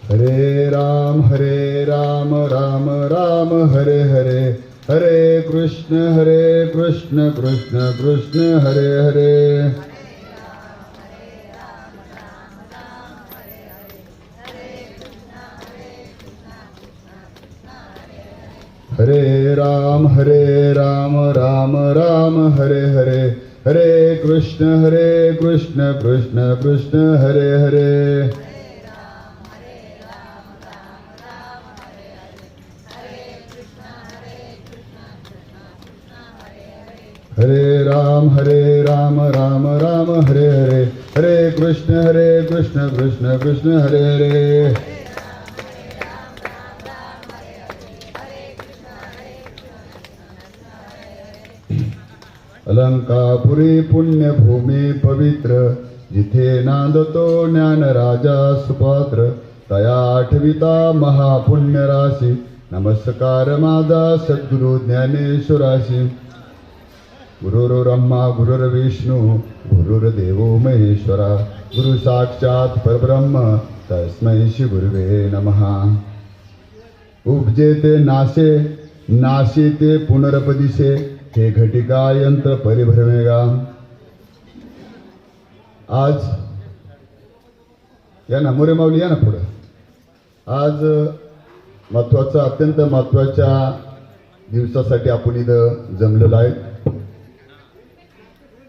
हरे राम राम राम हरे हरे, हरे कृष्ण कृष्ण कृष्ण हरे हरे. हरे राम राम राम हरे हरे, हरे कृष्ण कृष्ण कृष्ण हरे हरे. हरे राम राम राम हरे हरे, हरे कृष्ण कृष्ण कृष्ण हरे हरे. अलंकापुरी पुण्यभूमी पवित्र, जिथे नांदतो ज्ञान राजा सुपात्र, तया आठविता महापुण्य राशी, नमस्कार माझा सद्गुरु ज्ञानेश्वराशी. गुरुर्ब्रह्मा गुरुर्विष्णू गुरुर्देवो महेश्वरा, गुरु साक्षात परब्रह्म तस्मै श्री गुरुवे नमः. उपजे ते नाशे, नाशे ते पुनरपदिशे, हे घटिका यंत्र परिभ्रमेगा. आज या ना मोरे माऊली या ना पुढं. आज महत्वाचा अत्यंत महत्वाच्या दिवसासाठी आपण इथं जमलेलो आहे.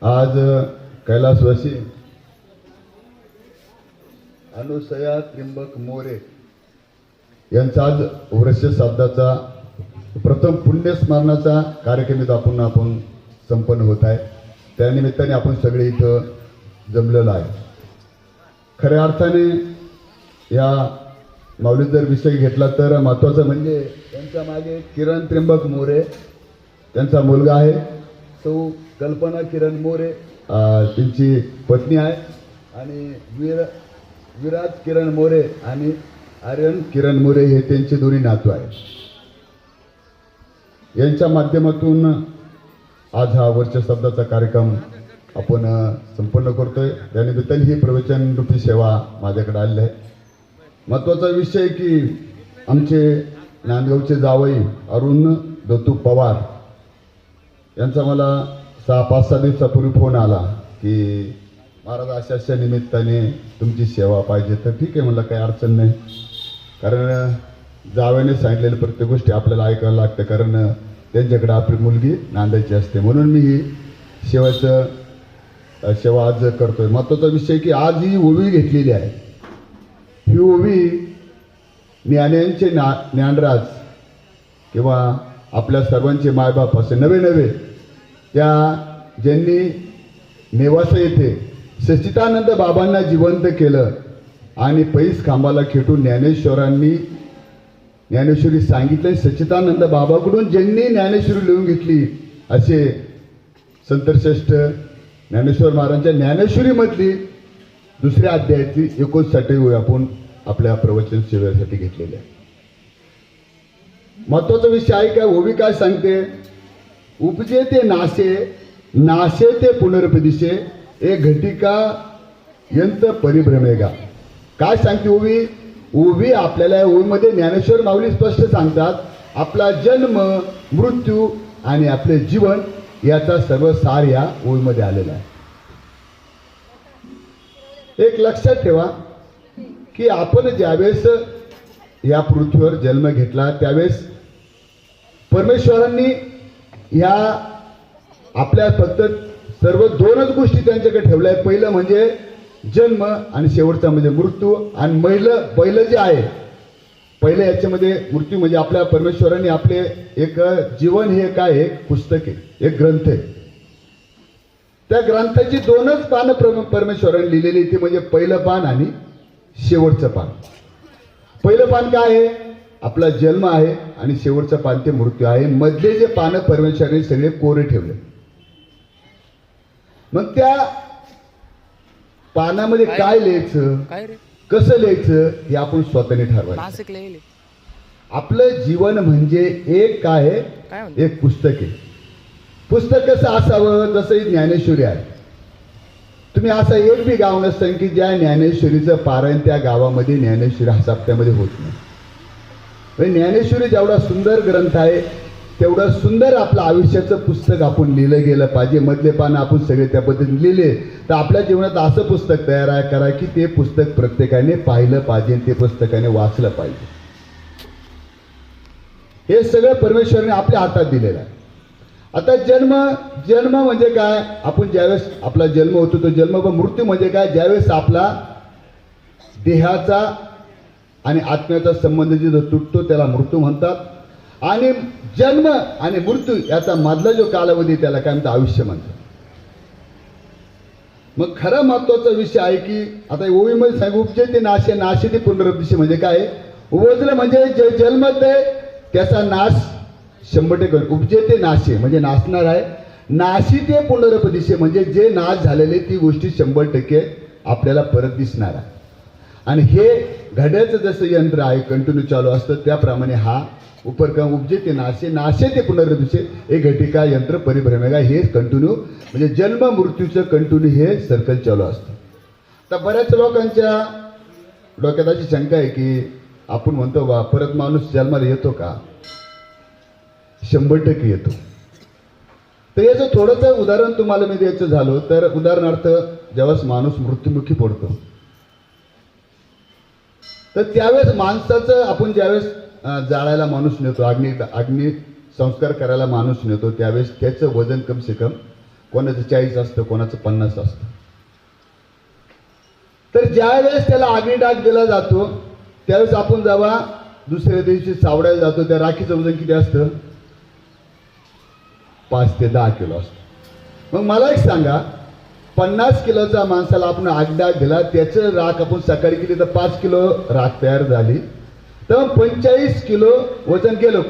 आज कैलासवासी अनुसया त्र्यंबक मोरे यांचा आज वर्ष श्राद्धाचा प्रथम पुण्यस्मरणाचा कार्यक्रम इथं आपण संपन्न होत आहे. त्यानिमित्ताने आपण सगळे इथं जमलेलो आहे. खऱ्या अर्थाने या माऊलीत जर विषय घेतला तर महत्त्वाचं म्हणजे त्यांच्या मागे किरण त्र्यंबक मोरे त्यांचा मुलगा आहे, सौ कल्पना किरण मोरे त्यांची पत्नी आहे, आणि विराज किरण मोरे आणि आर्यन किरण मोरे हे त्यांचे दोन्ही नातू आहेत. यांच्या माध्यमातून आज हा वर्ष श्राद्धाचा कार्यक्रम आपण संपन्न करतोय. त्यानिमित्ताने ही प्रवचन रूपी सेवा माझ्याकडे आलेली आहे. महत्त्वाचा विषय की आमचे नांदगावचे जावई अरुण दत्तू पवार यांचा मला 6-5 दिवसापूर्वी फोन आला की महाराज अशा निमित्ताने तुमची सेवा पाहिजे. तर ठीक आहे म्हणलं, काही अडचण नाही. कारण जावयाने सांगितलेले प्रत्येक गोष्टी आपल्याला ऐकायला लागते, कारण त्यांच्याकडे आपली मुलगी नांदायची असते. म्हणून मी ही सेवा आज करतोय. महत्त्वाचा विषय की आज ही ओवी घेतलेली आहे. ही ओवी ज्ञान्यांचे ज्ञानराज किंवा आपल्या सर्वांचे मायबाप असे नवे त्या ज्यांनी नेवासा येथे सच्चिदानंद बाबांना जिवंत केलं आणि पैस खांबाला खेटून ज्ञानेश्वरी सांगितले. सच्चिदानंद बाबाकडून ज्यांनी ज्ञानेश्वरी लिहून घेतली असे संतश्रेष्ठ ज्ञानेश्वर महाराजांच्या ज्ञानेश्वरीमधली दुसऱ्या अध्यायाची 59वी ओवी आपण आपल्या प्रवचन सेवेसाठी घेतलेली आहे. महत्वाचा विषय आहे का ओवी काय सांगते? उपजे ते नाशे, नाशे ते पुनर्पदिशे, एक घटिका यंत्र परिभ्रमेगा. काय सांगते ओवी? ओवी आपल्याला ओवीमध्ये ज्ञानेश्वर माऊली स्पष्ट सांगतात आपला जन्म मृत्यू आणि आपले जीवन याचा सर्व सार या ओवीमध्ये आलेला आहे. एक लक्षात ठेवा की आपण ज्यावेळेस या पृथ्वीवर जन्म घेतला त्यावेळेस परमेश्वरांनी ह्या आपल्या फक्त सर्व 2च गोष्टी त्यांच्याकडे ठेवल्या आहेत. पहिलं म्हणजे जन्म आणि शेवटचा म्हणजे मृत्यू. आणि पहिलं जे आहे पहिलं याच्यामध्ये मृत्यू म्हणजे आपल्या परमेश्वरांनी आपले एक जीवन हे काय एक पुस्तक आहे, एक ग्रंथ आहे. त्या ग्रंथाची 2च पानं परमेश्वरांनी लिहिलेली ती म्हणजे पहिलं पान आणि शेवटचं पान. पहिलं पान काय आहे? आपला जन्म आहे आणि शेवटचं पान ते मृत्यू आहे. मधले जे पानं परमेश्वरांनी सगळे कोरे ठेवले. मग त्या पानामध्ये काय लिहायचं, कसं लिहायचं हे आपण स्वतःने ठरवायचं. आपलं जीवन म्हणजे एक काय आहे, एक पुस्तक आहे. पुस्तक कसं असावं? जसं ही ज्ञानेश्वरी आहे. तुम्ही असं एक बी गाव नसतं की ज्या ज्ञानेश्वरीचं पारायण त्या गावामध्ये ज्ञानेश्वरी हसाप्त्यामध्ये होत नाही. म्हणजे ज्ञानेश्वरी जेवढा सुंदर ग्रंथ आहे तेवढं सुंदर आपलं आयुष्याचं पुस्तक आपण लिहिलं गेलं पाहिजे. मधले पानं आपण सगळे त्या पद्धतीने लिहिले तर आपल्या जीवनात असं पुस्तक तयार करा की ते पुस्तक प्रत्येकाने पाहिलं पाहिजे, ते पुस्तकाने वाचलं पाहिजे. हे सगळं परमेश्वराने आपल्या हातात दिलेलं आहे. आता जन्म म्हणजे काय? आपण ज्यावेळेस आपला जन्म होतो तो जन्म, व मृत्यू म्हणजे काय? ज्यावेळेस आपला देहाचा आणि आत्म्याचा संबंध जिथं तुटतो त्याला मृत्यू म्हणतात. आणि जन्म आणि मृत्यू याचा मधला जो कालावधी त्याला काय म्हणतात? आयुष्य म्हणतात. मग खरा महत्वाचा विषय आहे की आता ओवीमध्ये सांगू, उपजे ते नाशे, नाशे ते पुनरुत्थान म्हणजे काय? उपजलं म्हणजे जे जन्मत आहे त्याचा नाश 100% उपजे ते नाशे म्हणजे नाशणार आहे. नाशी ते पुनरुत्थान म्हणजे जे नाश झालेले ती गोष्टी 100% आपल्याला परत दिसणार आहे. आणि हे घड्याचं जसं यंत्र आहे कंटिन्यू चालू असतं त्याप्रमाणे हा उपक्रम उपजे ते नाशे, नाशे ते पुनरुत्थान एक घटिका यंत्र परिभ्रमेगा हे कंटिन्यू म्हणजे जन्म मृत्यूचं कंटिन्यू हे सर्कल चालू असतं. तर बऱ्याच लोकांच्या डोक्यात अशी शंका आहे की आपण म्हणतो बा परत माणूस जन्माला येतो का? 100% येतो. तर याचं थोडंसं उदाहरण तुम्हाला मी द्यायचं झालो तर उदाहरणार्थ ज्यावेळेस माणूस मृत्युमुखी पडतो तर त्यावेळेस माणसाचं आपण ज्यावेळेस जाळायला माणूस नेतो, अग्नी संस्कार करायला माणूस नेतो त्यावेळेस त्याचं वजन कम से कम कोणाचं 40 असतं, कोणाचं 50 असतं. तर ज्यावेळेस त्याला अग्निडाग दिला जातो त्यावेळेस आपण जेव्हा दुसऱ्या दिवशी सावडायला जातो त्या राखीचं वजन किती असतं? 5 ते 10 किलो असतं. मग मला एक सांगा, 50 किलोचा माणसाला आपण अग्निडाग दिला त्याचं राख आपण सकाळी केली तर 5 किलो राख तयार झाली, तर 45 किलो वजन गेलं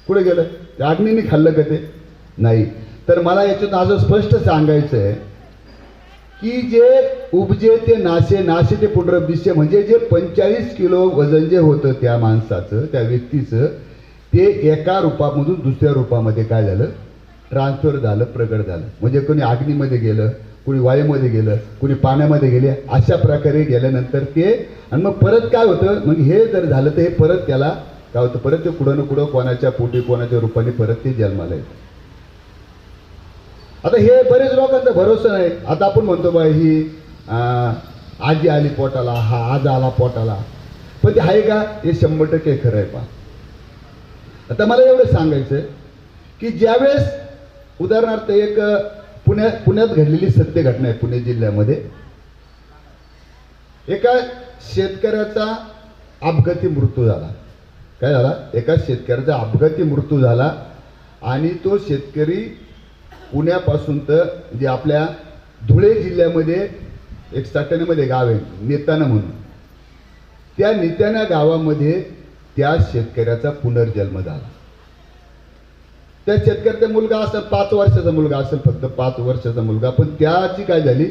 कुठे गेलं? त्या अग्नीने खाल्लं का ते? नाही. तर मला याच्यात असं स्पष्ट सांगायचं आहे की जे उपजे ते नाशे, नाशे ते पुनरुत्थान म्हणजे जे 45 किलो वजन जे होतं त्या माणसाचं त्या व्यक्तीचं ते एका रूपामधून दुसऱ्या रूपामध्ये काय झालं? ट्रान्सफर झालं, प्रगट झालं. म्हणजे कोणी अग्नीमध्ये गेलं, कोणी वायूमध्ये गेलं, कोणी पाण्यामध्ये गेले, अशा प्रकारे गेल्यानंतर ते आणि मग परत काय होतं? मग हे जर झालं तर हे परत त्याला काय होतं? परत ते कुठं ना कुठं कोणाच्या पोटी कोणाच्या रूपाने परत ते जन्माला येतं. आता हे बरेच लोकांचा भरोसा नाही. आता आपण म्हणतो बा ही आजी आली पोटाला, हा आज आला पोटाला, पण ते आहे का? हे 100% खरं आहे. पहा आता मला एवढं सांगायचं की ज्यावेळेस उदाहरणार्थ एक पुण्यात घडलेली सत्य घटना आहे. पुणे जिल्ह्यामध्ये एका शेतकऱ्याचा अपघाती मृत्यू झाला. काय झाला? एका शेतकऱ्याचा अपघाती मृत्यू झाला आणि तो शेतकरी पुण्यापासून तर जे आपल्या धुळे जिल्ह्यामध्ये एक साटण्यामध्ये गाव आहे नेताना म्हणून, त्या नेत्याना गावामध्ये त्या शेतकऱ्याचा पुनर्जन्म झाला. त्या शेतकऱ्याचा मुलगा असेल 5 वर्षाचा मुलगा असेल, फक्त 5 वर्षाचा मुलगा, पण त्याची काय झाली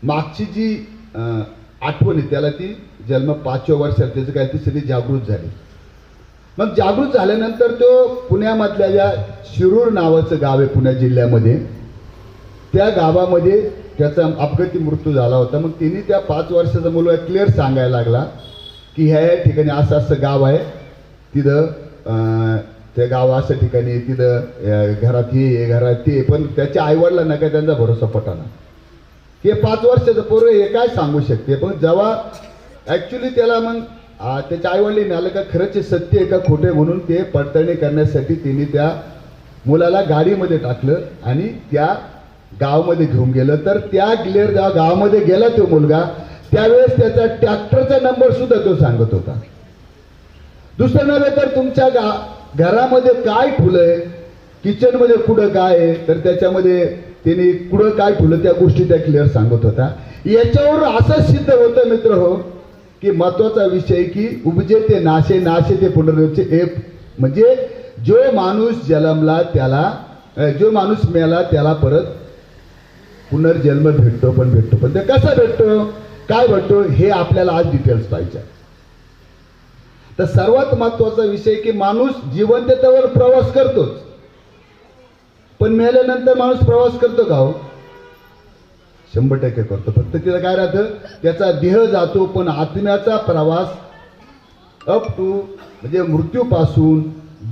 मागची जी आठवण आहे त्याला ती जन्म 5व्या वर्षात त्याचं काय ती सगळी जागृत झाली. मग जागृत झाल्यानंतर तो पुण्यामधल्या ज्या शिरूर नावाचं गाव आहे पुणे जिल्ह्यामध्ये, त्या गावामध्ये त्याचा अपघाती मृत्यू झाला होता. मग तिने त्या 5 वर्षाचा मुलगा क्लिअर सांगायला लागला की ह्या ठिकाणी असं असं गाव आहे, तिथं त्या गाव असं ठिकाणी, तिथं घरात हे घरात ते. पण त्याच्या आईवडिलांना काय त्यांचा भरोसा पटाना. हे 5 वर्षाचं पोरं हे काय सांगू शकते. पण जेव्हा ॲक्च्युली त्याला मग त्याच्या आईवडिलांनी आलं का खरंच सत्य आहे का खोटे म्हणून ते पडताळणी करण्यासाठी तिने त्या मुलाला गाडीमध्ये टाकलं आणि त्या गावामध्ये घेऊन गेलं. तर त्या क्लिअर जेव्हा गावामध्ये गेला तो मुलगा त्यावेळेस त्याचा ट्रॅक्टरचा नंबर सुद्धा तो सांगत होता. दुसरं नव्हे तर तुमच्या घरामध्ये काय ठुलंय, किचनमध्ये कुठं काय आहे, तर त्याच्यामध्ये त्यांनी कुठं काय ठुलं त्या गोष्टी त्या क्लिअर सांगत होता. याच्यावर असं सिद्ध होतं मित्र हो की महत्वाचा विषय की उपजे ते नाशे, नाशे ते पुनरुत्थान. एक म्हणजे जो माणूस जन्मला त्याला, जो माणूस मेला त्याला परत पुनर्जन्म भेटतो. पण ते कसा भेटतो, काय भेटतो हे आपल्याला आज डिटेल्स पाहिजे. तर सर्वात महत्वाचा विषय की माणूस जिवंततेवर प्रवास करतोच, पण मेल्यानंतर माणूस प्रवास करतो का हो? 100% करतो. फक्त तिला काय राहतं, त्याचा देह जातो, पण आत्म्याचा प्रवास अप टू म्हणजे मृत्यूपासून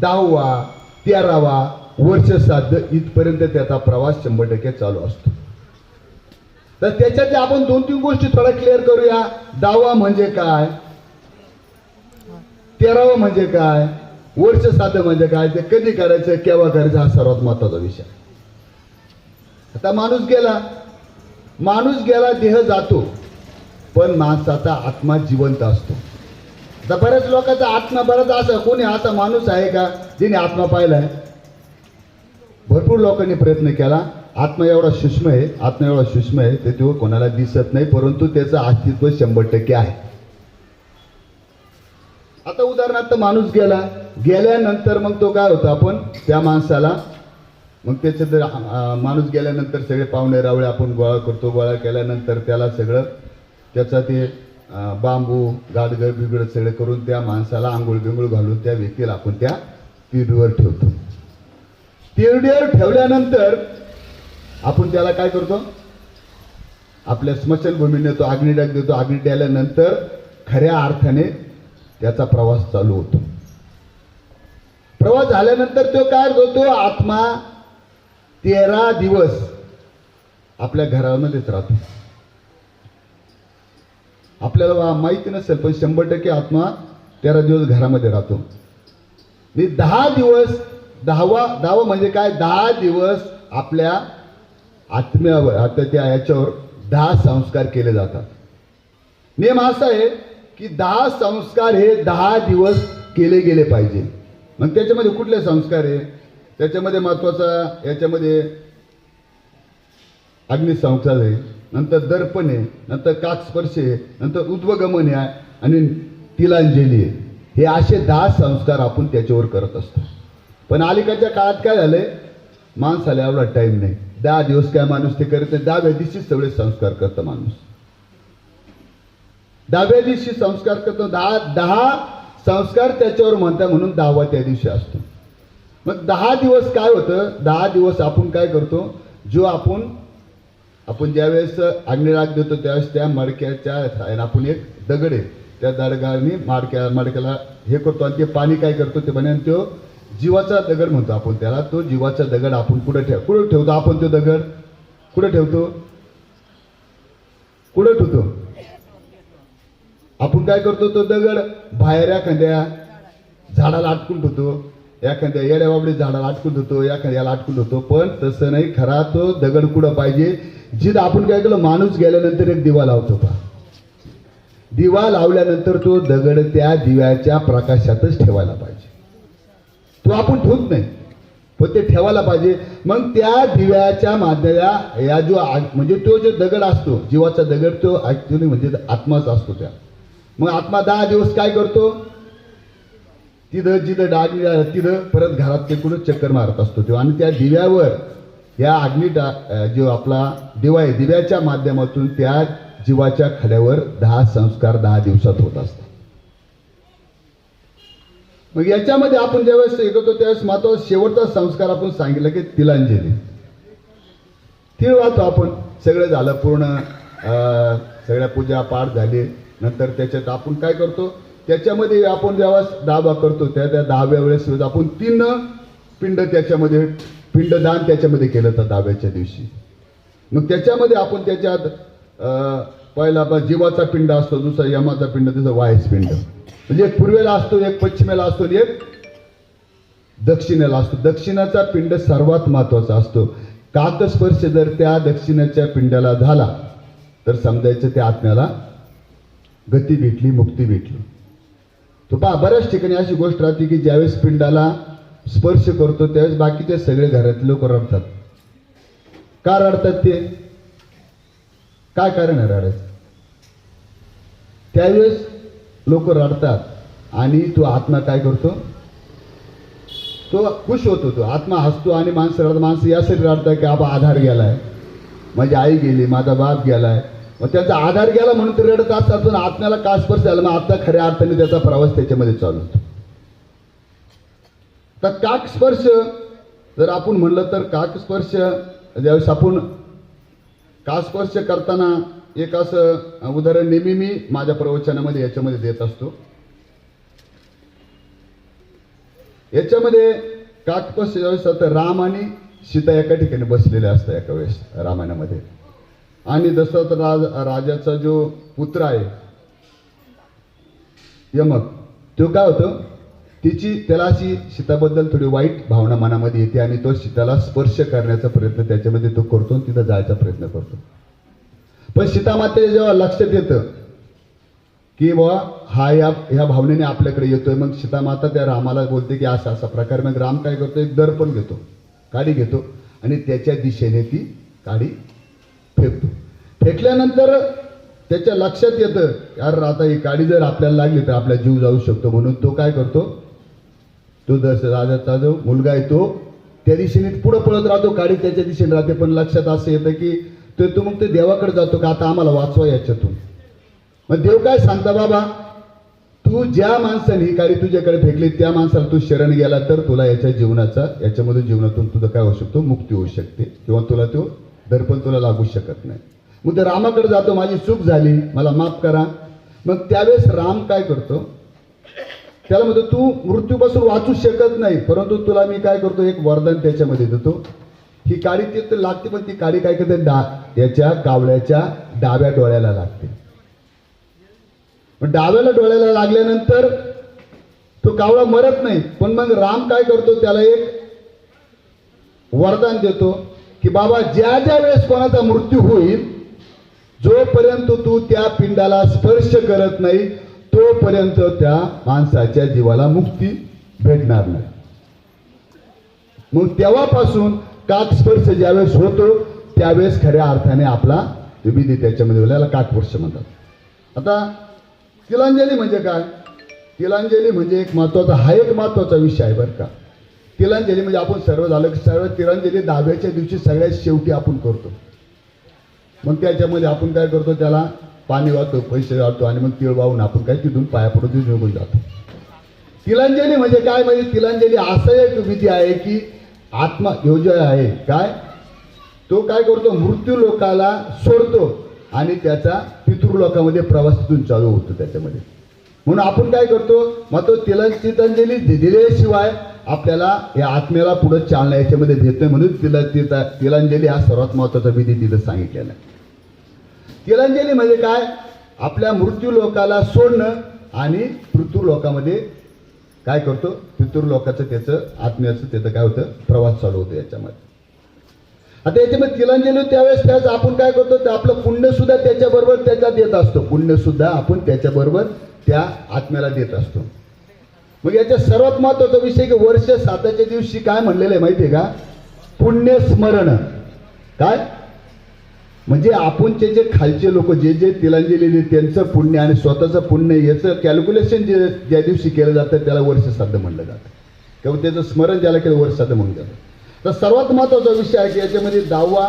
10वा 13वा वर्ष साध्य इथपर्यंत त्याचा प्रवास 100% चालू असतो. तर त्याच्यात आपण 2-3 गोष्टी थोडा क्लिअर करूया. 10वा म्हणजे काय, 13वा म्हणजे काय, वर्ष साध्य म्हणजे काय, ते कधी करायचं, केव्हा करायचं, हा सर्वात महत्वाचा विषय. आता माणूस गेला, देह जातो, पण माणसाचा आत्मा जिवंत असतो. आता बऱ्याच लोकांचा आत्मा, बराच असा कोणी असा माणूस आहे का ज्याने आत्मा पाहिलाय? भरपूर लोकांनी प्रयत्न केला. आत्मा एवढा सूक्ष्म आहे ते तो कोणाला दिसत नाही, परंतु त्याचं अस्तित्व 100% आहे. आता उदाहरणार्थ माणूस गेल्यानंतर मग तो काय होतं, आपण त्या माणसाला मग माणूस गेल्यानंतर सगळे पाहुणे रावळे आपण गोळा करतो. गोळा केल्यानंतर त्याला सगळं त्याचा ते बांबू गाडगड बिगड सगळे करून त्या माणसाला आंघोळ बिंगोळ घालून त्या व्यक्तीला आपण त्या तिरडीवर ठेवतो. तिरडीवर ठेवल्यानंतर आपण त्याला काय करतो, आपल्या स्मशानभूमीत नेतो, अग्निडाग देतो. अग्नि आल्यानंतर खऱ्या अर्थाने त्याचा प्रवास चालू होतो. प्रवास झाल्यानंतर तो काय होतो, आत्मा 13 दिवस आपल्या घरामध्येच राहतो. आपल्याला माहिती नसेल, पण 100% आत्मा 13 दिवस घरामध्ये राहतो. 10 दिवस, 10वा म्हणजे काय, 10 दिवस आपल्या आत्म्यावर, आता त्या याच्यावर 10 संस्कार केले जातात. नियम असा आहे की 10 संस्कार हे 10 दिवस केले गेले पाहिजे. मग त्याच्यामध्ये कुठले संस्कार आहे, त्याच्यामध्ये महत्वाचा, याच्यामध्ये अग्निसंस्कार आहे, नंतर दर्पण आहे, नंतर काकस्पर्श आहे, नंतर उद्वगमन आहे आणि तिलांजली आहे. हे असे 10 संस्कार आपण त्याच्यावर करत असतो. पण अलीकडच्या काळात काय झालंय, माणसाला एवढा टाइम नाही. 10 दिवस काय माणूस ते करत नाही. 10व्या दिवशी सगळे संस्कार करतो माणूस. 10व्या दिवशी संस्कार करतो. 10 संस्कार त्याच्यावर म्हणता, म्हणून 10वा त्या दिवशी असतो. मग 10 दिवस काय होतं, 10 दिवस आपण काय करतो, जो आपण ज्यावेळेस अग्निराग देतो त्यावेळेस त्या मडक्याच्या आपण एक दगड आहे, त्या दगडाने मडक्याला हे करतो आणि ते पाणी काय करतो, ते म्हणे तो जीवाचा दगड म्हणतो आपण त्याला. तो जीवाचा दगड आपण कुठं ठेवतो, आपण तो दगड कुठं ठेवतो, आपण काय करतो, तो दगड बाहेर एखाद्या झाडाला अटकून ठेवतो, एखाद्या येड्या बाबडीत झाडाला अटकून ठेवतो, एखाद्याला अटकून ठेवतो. पण तसं नाही, खरा तो दगड कुठं पाहिजे, जिथं आपण काय केलं, माणूस गेल्यानंतर एक दिवा लावतो पहा. दिवा लावल्यानंतर तो दगड त्या दिव्याच्या प्रकाशातच ठेवायला पाहिजे. तो आपण ठेवत नाही, पण ते ठेवायला पाहिजे. मग त्या दिव्याच्या माध्यमाला या जो म्हणजे तो जो दगड असतो, जीवाचा दगड, तो ऍक्च्युअली म्हणजे आत्माच असतो त्या. मग आत्मा 10 दिवस काय करतो, तिथं जिथं डाग तिथं परत घरात ते कुठं चक्कर मारत असतो तो. आणि त्या दिव्यावर या जो आपला दिवा आहे, दिव्याच्या माध्यमातून त्या जीवाच्या खड्यावर 10 संस्कार 10 दिवसात होत असतात. मग याच्यामध्ये आपण ज्यावेळेस हे करतो त्यावेळेस महत्वाचा शेवटचा संस्कार आपण सांगितलं की तिलांजली. तिळ वाहतो आपण. सगळं झालं पूर्ण, सगळ्या पूजा पाठ झाली. नंतर त्याच्यात आपण काय करतो, त्याच्यामध्ये आपण जेव्हा दाबा करतो त्या 10व्या वेळेस आपण 3 पिंड त्याच्यामध्ये, पिंडदान त्याच्यामध्ये केलं तर 10व्याच्या दिवशी. मग त्याच्यामध्ये आपण त्याच्यात पहिला जीवाचा पिंड असतो, दुसरा यमाचा पिंड, दुसरा वायस पिंड. म्हणजे एक पूर्वेला असतो, एक पश्चिमेला असतो, एक दक्षिणेला असतो. दक्षिणाचा पिंड सर्वात महत्वाचा असतो. काकस्पर्श जर त्या दक्षिणेच्या पिंडाला झाला तर समजायचं त्या आत्म्याला गती भेटली, मुक्ती भेटली. तो पहा, बऱ्याच ठिकाणी अशी गोष्ट राहते की ज्यावेळेस पिंडाला स्पर्श करतो त्यावेळेस बाकीचे सगळे घरातले लोक रडतात. का रडतात, ते काय कारण आहे रडायचं? त्यावेळेस लोक रडतात आणि तो आत्मा काय करतो, तो खुश होतो, तो आत्मा हसतो. आणि माणसं यासाठी रडतात की आपला आधार गेलाय, माझी आई गेली, माझा बाप गेलाय, मग त्याचा आधार गेला म्हणून ते रडत असतात. पण आत्म्याला का स्पर्श झाला, मग आत्मा खऱ्या अर्थाने त्याचा प्रवास त्याच्यामध्ये चालू होतो. तर काकस्पर्श जर आपण म्हणलं तर काकस्पर्श ज्यावेळेस आपण कास्पर्श करताना एक असं उदाहरण नेहमी मी माझ्या प्रवचनामध्ये याच्यामध्ये देत असतो. याच्यामध्ये काकस्पर्श ज्यावेळेस होतं, राम आणि सीता एका ठिकाणी बसलेले असतात एका वेळेस रामायणामध्ये. आणि दशरथ राजाचा जो पुत्र आहे यमक, तो काय होतं, त्याला अशी सीताबद्दल थोडी वाईट भावना मनामध्ये येते आणि तो सीताला स्पर्श करण्याचा प्रयत्न त्याच्यामध्ये तो करतो आणि तिथं जायचा प्रयत्न करतो. पण सीतामातेच्या जेव्हा लक्षात येतं की बाबा हा ह्या भावनेने आपल्याकडे येतोय, मग सीतामाता त्या रामाला बोलते की असा असा प्रकार. मग राम काय करतो, एक दर्पण घेतो, काडी घेतो आणि त्याच्या दिशेने ती काडी फेकतो. फेकल्यानंतर त्याच्या लक्षात येतं यार आता ही काडी जर आपल्याला लागली तर आपला जीव जाऊ शकतो. म्हणून तो काय करतो, तो राजाचा जो मुलगा आहे तो त्या दिशेने पुढे पळत राहतो, काडी त्याच्या दिशेने राहते. पण लक्षात असं येतं की तो मग ते देवाकडे जातो का आता आम्हाला वाचवा याच्यातून. मग देव काय सांगता, बाबा तू ज्या माणसाने ही काडी तुझ्याकडे फेकली त्या माणसाला तू शरण गेला तर तुला याच्यामधून जीवनातून तुझं काय होऊ शकतो, मुक्ती होऊ शकते, किंवा तुला तो दर्पण तुला लागू शकत नाही. मग ते रामाकडे जातो, माझी चूक झाली मला माफ करा. मग त्यावेळेस राम काय करतो, त्याला म्हणतो तू मृत्यूपासून वाचू शकत नाही, परंतु तुला मी काय करतो, एक वरदान त्याच्यामध्ये देतो. ही काडी ते लागते, पण ती काडी काय करते, याच्या कावळ्याच्या डाव्या डोळ्याला लागते. डाव्याला डोळ्याला लागल्यानंतर तो कावळा मरत नाही. पण मग राम काय करतो, त्याला एक वरदान देतो की बाबा ज्या ज्या वेळेस कोणाचा मृत्यू होईल, जोपर्यंत तू त्या पिंडाला स्पर्श करत नाही तोपर्यंत त्या माणसाच्या जीवाला मुक्ती भेटणार नाही. मग तेव्हापासून काकस्पर्श ज्यावेळेस होतो त्यावेळेस खऱ्या अर्थाने आपला विधी त्याच्यामध्ये याला काकस्पर्श म्हणतात. आता तिलांजली म्हणजे काय, तिलांजली म्हणजे एक महत्वाचा विषय आहे बरं का. तिलांजली म्हणजे आपण सर्व झालं की सर्व तिलांजली 10व्याच्या दिवशी सगळ्यात शेवटी आपण करतो. मग त्याच्यामध्ये आपण काय करतो, त्याला पाणी वाहतो, पैसे वाहतो आणि मग तिळ वाहून आपण काय तिथून पाया पडून निघून जातो. तिलांजली म्हणजे काय, म्हणजे तिलांजली असं एक विधी आहे की आत्मा ह्यो जो आहे काय, तो काय करतो, मृत्यू लोकाला सोडतो आणि त्याचा पितृलोकामध्ये प्रवास तिथून चालू होतो त्याच्यामध्ये. म्हणून आपण काय करतो, मग तो तिलांजली दिल्याशिवाय आपल्याला या आत्म्याला पुढे चालना याच्यामध्ये देत नाही. म्हणून तिलांजली हा सर्वात महत्वाचा विधी तिथं सांगितलेला आहे. तिलांजली म्हणजे काय, आपल्या मृत्यू लोकाला सोडणं आणि पितृलोकामध्ये काय करतो, पितृलोकाचं त्याचं आत्म्याचं त्याचं काय होतं, प्रवास चालू होतो याच्यामध्ये. आता याच्यामध्ये तिलांजली त्यावेळेस आपण काय करतो, तर आपलं पुण्य सुद्धा त्याच्याबरोबर त्याच्यात देत असतो. पुण्य सुद्धा आपण त्याच्याबरोबर त्या आत्म्याला देत असतो. मग याच्या सर्वात महत्वाचा विषय की वर्ष 7च्या दिवशी काय म्हणलेलं आहे माहिती आहे का, पुण्यस्मरण. काय म्हणजे आपण जे खालचे लोक जे तिलांजली देत त्यांचं पुण्य आणि स्वतःचं पुण्य याचं कॅल्क्युलेशन ज्या दिवशी केलं जातं त्याला वर्ष श्राद्ध म्हणलं जातं, किंवा त्याचं स्मरण ज्याला केलं वर्ष श्राद्ध म्हणून जातं. तर सर्वात महत्वाचा विषय आहे की याच्यामध्ये 10वा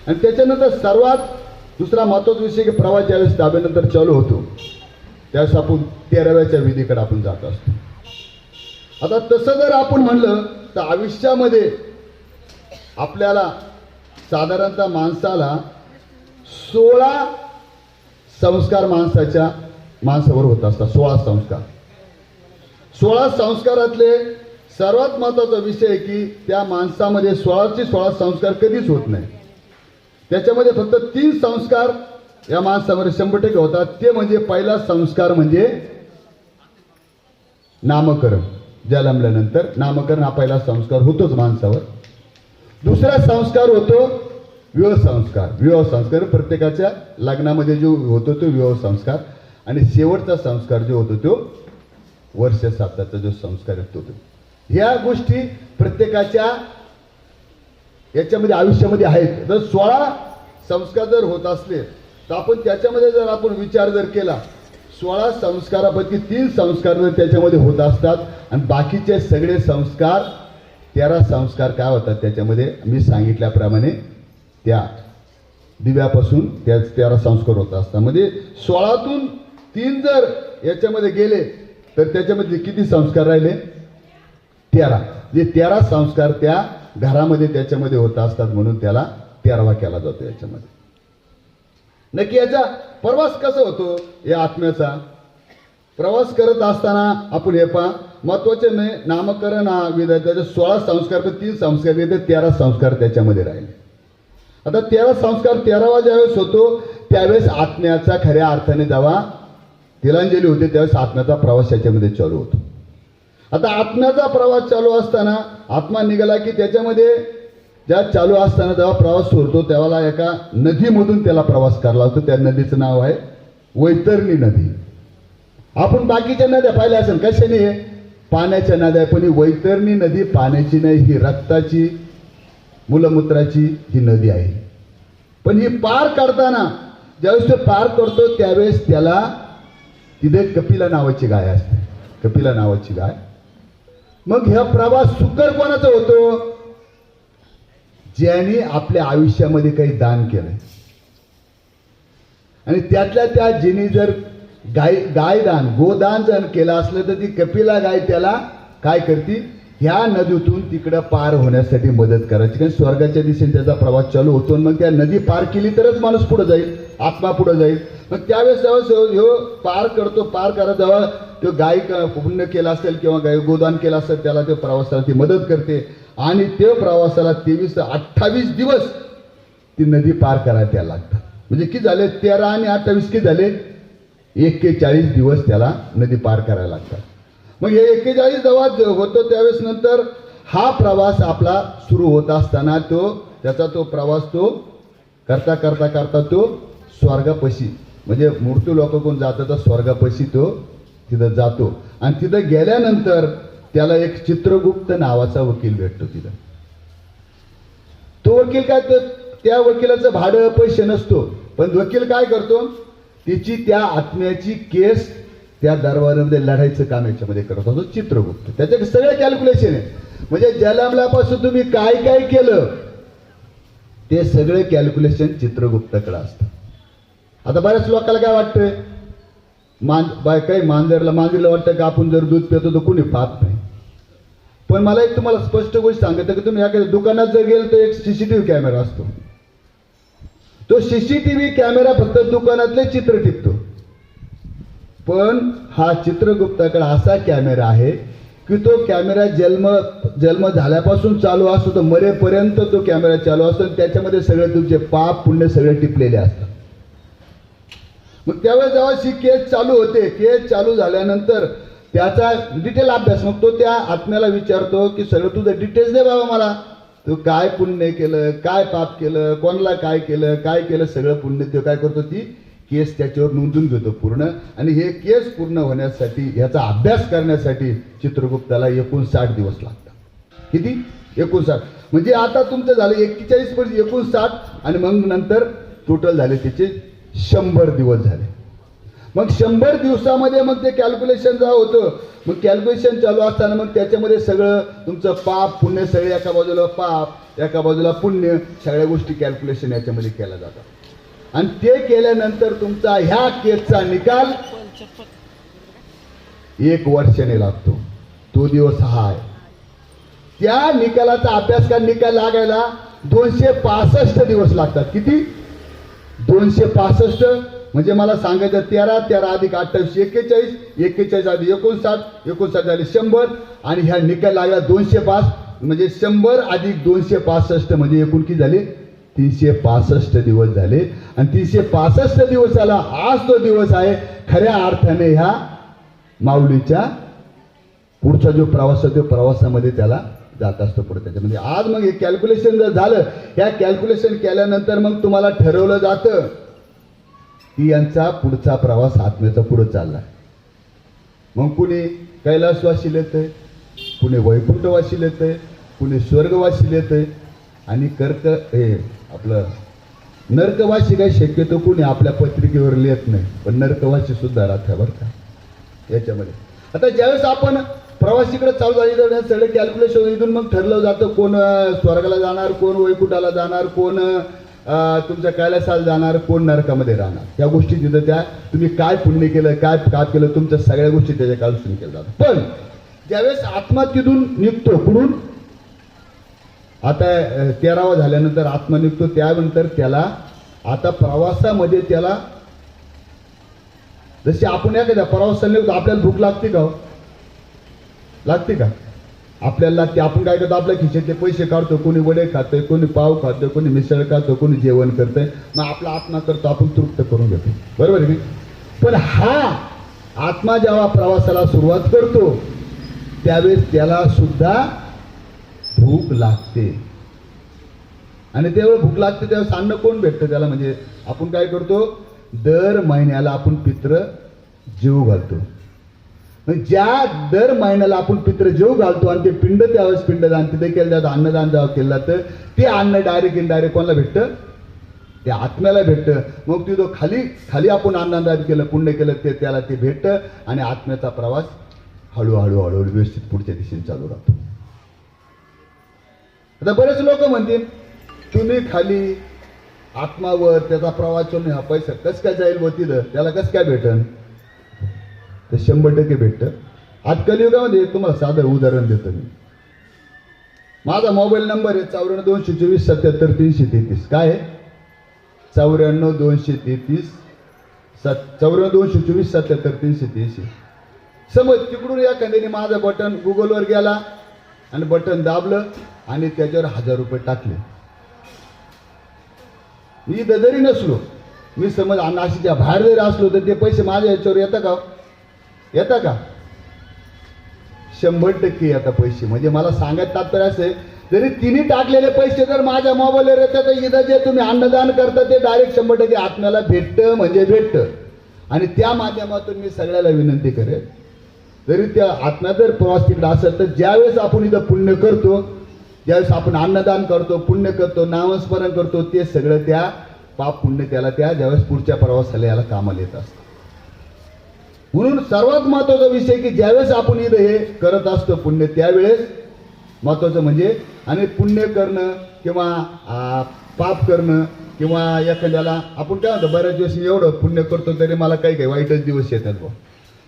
आणि त्याच्यानंतर सर्वात दुसरा महत्वाचा विषय की प्रवास ज्यावेळेस 10व्यानंतर चालू होतो त्यावेळेस आपण 13व्याच्या विधीकडे आपण जात असतो. आता तसं जर आपण म्हणलं तर आयुष्यामध्ये आपल्याला साधारणतः माणसाला 16 संस्कार माणसावर होत असतात. 16 संस्कार. 16 संस्कारातले सर्वात महत्वाचा विषय की त्या माणसामध्ये 16 संस्कार कधीच होत नाही. त्याच्यामध्ये फक्त 3 संस्कार या माणसामध्ये 100% होतात. ते म्हणजे पहिला संस्कार म्हणजे नामकरण. जन्मल्यानंतर नामकरण हा पहिला संस्कार होतोच माणसावर. दुसरा संस्कार होतो विवाह संस्कार. विवाह संस्कार प्रत्येकाच्या लग्नामध्ये जो होतो तो विवाह संस्कार. आणि शेवटचा संस्कार जो होतो तो वर्ष श्राद्धाचा जो संस्कार होतो तो. ह्या गोष्टी प्रत्येकाच्या याच्यामध्ये आयुष्यामध्ये आहेत. जर 16 संस्कार जर होत असले तर आपण त्याच्यामध्ये जर आपण विचार जर केला 16 संस्कारापैकी 3 संस्कार जर त्याच्यामध्ये होत असतात आणि बाकीचे सगळे संस्कार 13 संस्कार काय होतात त्याच्यामध्ये मी सांगितल्याप्रमाणे त्या दिव्यापासून त्या 13 संस्कार होत असतात. म्हणजे 16तून 3 जर याच्यामध्ये गेले तर त्याच्यामध्ये किती संस्कार राहिले 13. जे 13 संस्कार त्या घरामध्ये त्याच्यामध्ये होत असतात म्हणून त्याला 13वा केला जातो याच्यामध्ये. नक्की याचा प्रवास कसा होतो या आत्म्याचा? प्रवास करत असताना आपण हे पहा, महत्वाचे नाही, नामकरण हा विधान त्याचे 16 संस्कार तर 3 संस्कार येते, 13 संस्कार त्याच्यामध्ये राहिले. आता 13 संस्कार 13वा ज्यावेळेस होतो त्यावेळेस आत्म्याचा खऱ्या अर्थाने जेव्हा तिलांजली होते त्यावेळेस आत्म्याचा प्रवास याच्यामध्ये चालू होतो. आता आत्म्याचा प्रवास चालू असताना आत्मा निघाला की त्याच्यामध्ये ज्या चालू असताना जेव्हा प्रवास सुरतो तेव्हा एका नदीमधून त्याला प्रवास करावा लागतो. त्या नदीचं नाव आहे वैतरणी नदी. आपण बाकीच्या नद्या पाहिल्या असेल कशाने, पाण्याच्या नद्या, पण ही वैतरणी नदी पाण्याची नाही, ही रक्ताची मूलमूत्राची ही नदी आहे. पण ही पार करताना ज्यावेळेस तो पार करतो त्यावेळेस त्याला तिथे कपिला नावाची गाय असते, कपिला नावाची गाय. मग हा प्रवास सुकर कोणाचा होतो? ज्याने आपल्या आयुष्यामध्ये काही दान केलंय आणि त्यातल्या त्या जिने जर गायदान गोदान जर केलं असलं तर ती कपिला गाय त्याला काय करते, ह्या नदीतून तिकडं पार होण्यासाठी मदत करायची. कारण स्वर्गाच्या दिशेने त्याचा प्रवास चालू होतो. मग त्या नदी पार केली तरच माणूस पुढे जाईल, आत्मा पुढे जाईल. मग त्यावेळेस ह्यो पार करतो, पार करत जेव्हा तो गाय पुण्य केला असेल किंवा गाय गोदान केलं असेल त्याला ते प्रवासाला ती मदत करते आणि ते प्रवासाला 23 ते 28 दिवस ती नदी पार करायला त्याला लागतात. म्हणजे किती झाले, 13 आणि 28 किती झाले, 41 दिवस त्याला नदी पार करायला लागतात. मग हे 41 जेव्हा होतो त्यावेळेस नंतर हा प्रवास आपला सुरू होत असताना त्याचा तो प्रवास तो करता करता करता तो स्वर्गापाशी म्हणजे मृत्यू लोकांकडून जातो तर स्वर्गापाशी तो तिथं जातो. आणि तिथं गेल्यानंतर त्याला एक चित्रगुप्त नावाचा वकील भेटतो तिथं. तो वकील काय, त्या वकिलाचं भाडं पैसे नसतो, पण वकील काय करतो, तिची त्या आत्म्याची केस त्या दरबारामध्ये लढायचं काम याच्यामध्ये करत होतो चित्रगुप्त. त्याचे सगळे कॅल्क्युलेशन आहे. म्हणजे जन्मल्यापासून तुम्ही काय काय केलं ते सगळे कॅल्क्युलेशन चित्रगुप्ताकडे असतं. आता बऱ्याच लोकांना काय वाटतंय, काही मांजरीला वाटतं की आपण जर दूध पितो तर कुणी पाहत नाही. पण मला एक तुम्हाला स्पष्ट गोष्ट सांगायचं की तुम्ही एखाद्या दुकानात जर गेल तर एक सीसीटीव्ही कॅमेरा असतो. तो सीसीटीव्ही कॅमेरा फक्त दुकानातले चित्र टिपतो. पण हा चित्रगुप्ताकडे असा कॅमेरा आहे की तो कॅमेरा जन्म झाल्यापासून चालू असतो तर मरेपर्यंत तो कॅमेरा चालू असतो. त्याच्यामध्ये सगळे तुमचे पाप पुण्य सगळे टिपलेले असतात. मग त्यावेळेस जेव्हा ही केस चालू होते, केस चालू झाल्यानंतर त्याचा डिटेल अभ्यास, मग तो त्या आत्म्याला विचारतो की सगळं तुझं डिटेल्स दे बाबा मला, तू काय पुण्य केलं, काय पाप केलं, कोणाला काय केलं सगळं पुण्य तो काय करतो, ती केस त्याच्यावर नोंदून घेतो पूर्ण. आणि हे केस पूर्ण होण्यासाठी ह्याचा अभ्यास करण्यासाठी चित्रगुप्ताला 59 दिवस लागतात. किती? 59. म्हणजे आता तुमचं झालं 41 + 59 आणि मग नंतर टोटल झाले त्याचे 100 दिवस झाले. मग 100 दिवसामध्ये मग ते कॅल्क्युलेशन जेव्हा होतं, मग कॅल्क्युलेशन चालू असताना मग त्याच्यामध्ये सगळं तुमचं पाप पुण्य सगळे एका बाजूला पाप एका बाजूला पुण्य सगळ्या गोष्टी कॅल्क्युलेशन याच्यामध्ये केल्या जातात. आणि ते केल्यानंतर तुमचा ह्या केसचा निकाल 1 वर्षाने लागतो. तो दिवस हा आहे. त्या निकालाचा अभ्यास का निकाल लागायला 265 दिवस लागतात. किती? 265. म्हणजे मला सांगायचं 13 13 + 28 41 41 + 59 59 झाले 100 आणि ह्या निकाल लागला 205. म्हणजे 100 + 265 म्हणजे एकूण किती झाले 365 दिवस झाले. आणि 365 दिवसाला आज तो दिवस आहे खऱ्या अर्थाने ह्या माऊलीच्या पुढचा जो प्रवास आहे तो प्रवासामध्ये त्याला जात असतो पुढे. त्याच्यामध्ये आज मग हे कॅल्क्युलेशन जर झालं, ह्या कॅल्क्युलेशन केल्यानंतर मग तुम्हाला ठरवलं जातं की यांचा पुढचा प्रवास आत्म्याचा पुढे चालला. मग कुणी कैलासवासी येतंय, कुणी वैकुंठवासी येतंय, कुणी स्वर्गवासी येतंय आणि हे आपलं नरकवासी काय शक्यतो कुणी आपल्या पत्रिकेवर लिहित नाही, पण नरकवासी सुद्धा राहते बरं का याच्यामध्ये. आता ज्यावेळेस आपण प्रवासीकडे चालू झाली सगळे कॅल्क्युलेशन इथून मग ठरलं जातं कोण स्वर्गाला जाणार, कोण वैकुंठाला जाणार, कोण तुमच्या कैलासाला जाणार, कोण नरकामध्ये राहणार. त्या गोष्टी तिथं त्या तुम्ही काय पुण्य केलं काय पाप केलं तुमच्या सगळ्या गोष्टी त्याच्या कॅल्क्युलेशन केल्या जातात. पण ज्यावेळेस आत्मा तिथून निघतो कुठून, आता 13वा झाल्यानंतर आत्मा निघतो, त्यानंतर त्याला आता प्रवासामध्ये त्याला जशी आपण एखाद्या प्रवासाला निघतो आपल्याला भूक लागते का हो? लागते का? आपल्याला लागते. आपण काय करतो, आपल्या खिशातले पैसे काढतो, कोणी वडे खातोय, कोणी पाव खातोय, कोणी मिसळ खातो, कोणी जेवण करतंय, मग आपला आत्मा करतो, आपण तृप्त करून घेतो. बरोबर आहे की? पण हा आत्मा जेव्हा प्रवासाला सुरुवात करतो त्यावेळेस त्याला सुद्धा भूक लागते. आणि तेव्हा भूक लागते तेव्हा अन्न कोण भेटतं त्याला? म्हणजे आपण काय करतो, दर महिन्याला आपण पित्र जेव घालतो. ज्या दर महिन्याला आपण पित्र जेव घालतो आणि ते पिंड त्यावेळेस पिंडदान तिथे केलं जातं, अन्नदान जेव्हा केलं जातं, ते अन्न डायरेक्ट इनडायरेक्ट कोणाला भेटतं? ते आत्म्याला भेटतं. मग तिथं खाली खाली आपण अन्नदान केलं, पुण्य केलं, ते त्याला ते भेटतं आणि आत्म्याचा प्रवास हळूहळू हळूहळू व्यवस्थित पुढच्या दिशेने चालू राहतो. आता बरेच लोक म्हणतील तुम्ही खाली आत्मावर त्याचा प्रवास करून हा पैसा कस काय जाईल व तिथं त्याला कस काय भेटन? तर 100% भेटतं. आज कलियुगामध्ये तुम्हाला साधं उदाहरण देतो मी. माझा मोबाईल नंबर आहे 94 224 77 333. काय आहे? 94 233 224 77 333. समज तिकडून एखाद्याने माझं बटन गुगलवर गेला आणि बटन दाबलं आणि त्याच्यावर 1000 रुपये टाकले. मी जरी नसलो, मी समज नाशिकच्या बाहेर जरी असलो तर ते पैसे माझ्या याच्यावर येतं का? येतं का? 100% येतात पैसे. म्हणजे मला सांगायचं तात्पर्य असे, जरी तिन्ही टाकलेले पैसे जर माझ्या मोबाईलवर येतात तर इथं जे तुम्ही अन्नदान करता ते डायरेक्ट 100% आत्म्याला भेटतं म्हणजे भेटतं. आणि त्या माध्यमातून मी सगळ्याला विनंती करेन, जरी त्या आत्म्या जर प्रवास तिकडे असेल तर ज्यावेळेस आपण इथं पुण्य करतो, ज्यावेळेस आपण अन्नदान करतो, पुण्य करतो, नामस्मरण करतो, ते सगळं त्या पाप पुण्य त्याला त्या ज्यावेळेस पुढच्या प्रवासाला याला कामाला येत असतं. म्हणून सर्वात महत्त्वाचा विषय की ज्यावेळेस आपण इथं हे करत असतो पुण्य, त्यावेळेस महत्त्वाचं म्हणजे, आणि पुण्य करणं किंवा पाप करणं किंवा एखाद्याला आपण काय म्हणतो, बऱ्याच दिवस मी एवढं पुण्य करतो तरी मला काही काही वाईटच दिवस येतात बा.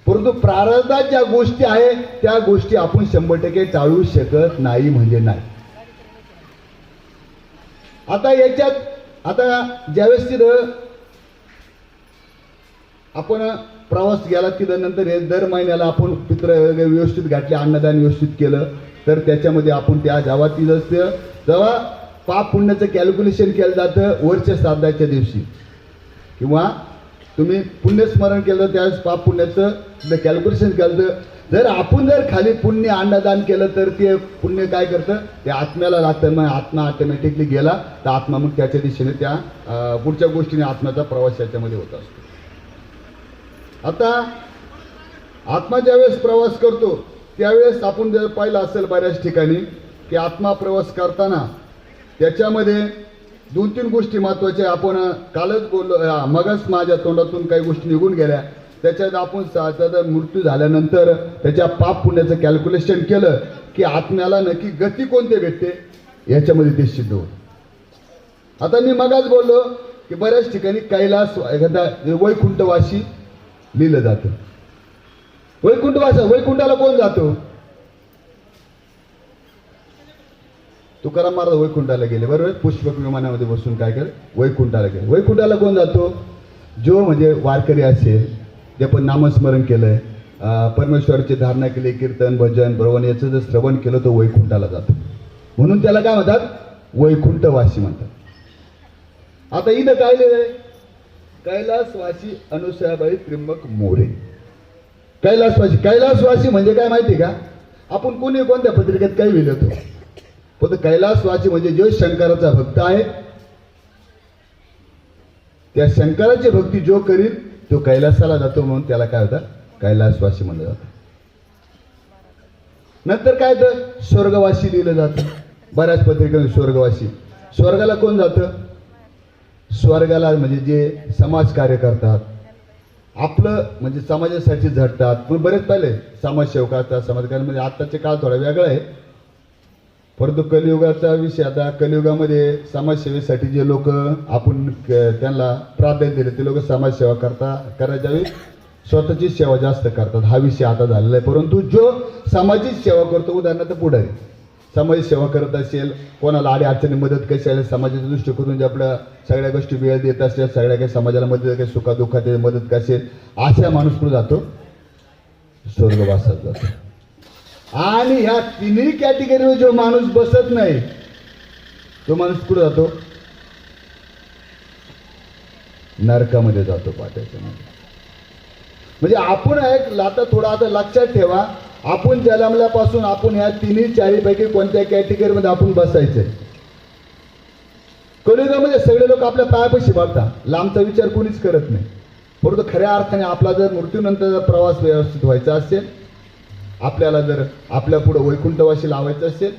परंतु प्रारब्धात ज्या गोष्टी आहेत त्या गोष्टी आपण 100% टाळू शकत नाही म्हणजे नाही. आता याच्यात ज्यावेळेस तिथं आपण प्रवास गेला तिथं नंतर हे दर महिन्याला आपण पित्र व्यवस्थित घातले, अन्नदान व्यवस्थित केलं, तर त्याच्यामध्ये आपण त्या जेव्हा तिथं जेव्हा पाप पुण्याचं कॅल्क्युलेशन केलं जातं वरच्या श्राद्धाच्या दिवशी, किंवा तुम्ही पुण्यस्मरण केलं त्यावेळेस पाप पुण्याचं कॅल्क्युलेशन केलं. जर आपण जर खाली पुण्य अन्नदान केलं तर ते पुण्य काय करतं, ते आत्म्याला लागतं. मग आत्मा ऑटोमॅटिकली गेला तर आत्मा मग त्याच्या दिशेने त्या पुढच्या गोष्टीने आत्म्याचा प्रवास याच्यामध्ये होत असतो. आता आत्मा ज्यावेळेस प्रवास करतो त्यावेळेस आपण जर पाहिलं असेल बऱ्याच ठिकाणी की आत्मा प्रवास करताना त्याच्यामध्ये 2-3 गोष्टी महत्त्वाच्या. आपण कालच बोललो, मगच माझ्या तोंडातून काही गोष्टी निघून गेल्या. त्याच्यात आपण त्याचा मृत्यू झाल्यानंतर त्याच्या पाप पुण्याचं कॅल्क्युलेशन केलं की आत्म्याला नक्की गती कोणते भेटते याच्यामध्ये ते सिद्ध होतं. आता मी मगाच बोललो की बऱ्याच ठिकाणी कैलास एखादा वैकुंठवासी लिहिलं जातं. वैकुंठाला कोण जातो? तुकाराम महाराज वैकुंठाला गेले, बरोबर. पुष्पक विमानामध्ये बसून काय केलं, वैकुंठाला गेले. वैकुंठाला कोण जातो? जो म्हणजे वारकरी असेल, जे पण नामस्मरण केलंय, परमेश्वराची धारणा केली, कीर्तन भजन श्रवण याचं जर श्रवण केलं तो वैकुंठाला जातो. म्हणून त्याला काय म्हणतात, वैकुंठवासी म्हणतात. आता इथं काय लिहिलंय, कैलासवासी अनुसूयाबाई त्र्यंबक मोरे. कैलासवासी म्हणजे काय माहिती का? आपण कोणी कोणत्या पत्रिकेत काही लिहिलं पण कैलासवासी म्हणजे जो शंकराचा भक्त आहे, त्या शंकराची भक्ती जो करील तो कैलासाला जातो, म्हणून त्याला काय होतं, कैलासवासी म्हणलं जातं. नंतर काय तर स्वर्गवासी लिहिलं जातं बऱ्याच पत्रिकांमध्ये. स्वर्गाला कोण जातं? स्वर्गाला म्हणजे जे समाज कार्य करतात, आपलं म्हणजे समाजासाठी झटतात. पण बरेच पाहिले समाजसेवक असतात, समाजकार्य म्हणजे आत्ताचे काळ थोडा वेगळा आहे. परंतु कलियुगाचा विषय, आता कलियुगामध्ये समाजसेवेसाठी जे लोक आपण त्यांना प्राधान्य दिले ते लोक समाजसेवा करायच्या वेळी स्वतःची सेवा जास्त करतात. हा विषय आता झालेला आहे. परंतु जो समाजाची सेवा करतो, उदाहरणार्थ पुढारी, समाजसेवा करत असेल, कोणाला आडी अडचणी मदत कशी आहे, समाजाच्या दृष्टिकोनातून जे आपल्या सगळ्या गोष्टी वेळ देत असेल, सगळ्या काही समाजाला मदत, काही सुखादुःखात मदत कसेल, अशा माणूस कुठे जातो? स्वर्गवासात जातो. आणि ह्या तिन्ही कॅटेगरीवर जो माणूस बसत नाही तो माणूस कुठे जातो? नरकामध्ये जातो, पाट्याच्या मध्ये. म्हणजे आपण एक आता थोडा आता लक्षात ठेवा, आपण जन्मल्यापासून आपण ह्या तिन्ही चारीपैकी कोणत्या कॅटेगरीमध्ये आपण बसायचंय? कलियुगामध्ये सगळे लोक आपल्या पायापाशी बघतात, लांबचा विचार कोणीच करत नाही. परंतु खऱ्या अर्थाने आपला जर मृत्यूनंतर प्रवास व्यवस्थित व्हायचा असेल, आपल्याला जर आपल्या पुढे वैकुंठवाशी लावायचं असेल,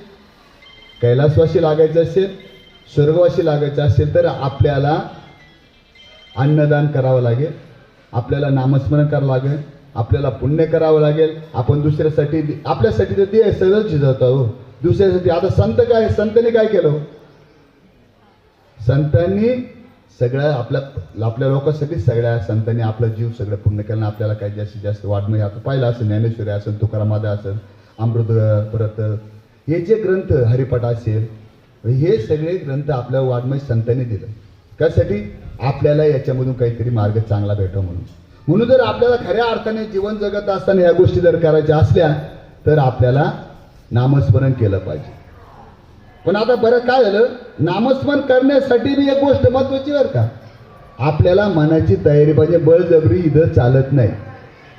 कैलासवाशी लागायचं असेल, स्वर्गवाशी लागायचं असेल, तर आपल्याला अन्नदान करावं लागेल, आपल्याला नामस्मरण करावं लागेल, आपल्याला पुण्य करावं लागेल. आपण दुसऱ्यासाठी, आपल्यासाठी तर ते सगळं झिजवतो हो, दुसऱ्यासाठी. आता संत काय, संतांनी काय केलं? संतांनी सगळ्या आपल्या लोकांसाठी सगळ्या संतांनी आपला जीव सगळं पूर्ण केलं. आपल्याला काही जास्तीत जास्त वाढमय आता पाहिलं असेल, ज्ञानेश्वरी असेल, तुकारामादा असेल, अमृत, परत हे जे ग्रंथ, हरिपाठ असेल, हे सगळे ग्रंथ आपल्या वाड्मय संतांनी दिलं. त्यासाठी आपल्याला याच्यामधून काहीतरी मार्ग चांगला भेटावा म्हणून. म्हणून जर आपल्याला खऱ्या अर्थाने जीवन जगत असताना ह्या गोष्टी जर करायच्या असल्या तर आपल्याला नामस्मरण केलं पाहिजे. पण आता बरं काय झालं, नामस्मरण करण्यासाठी बी एक गोष्ट महत्वाची बरं का, आपल्याला मनाची तयारी पाहिजे. बळजबरी इथं चालत नाही.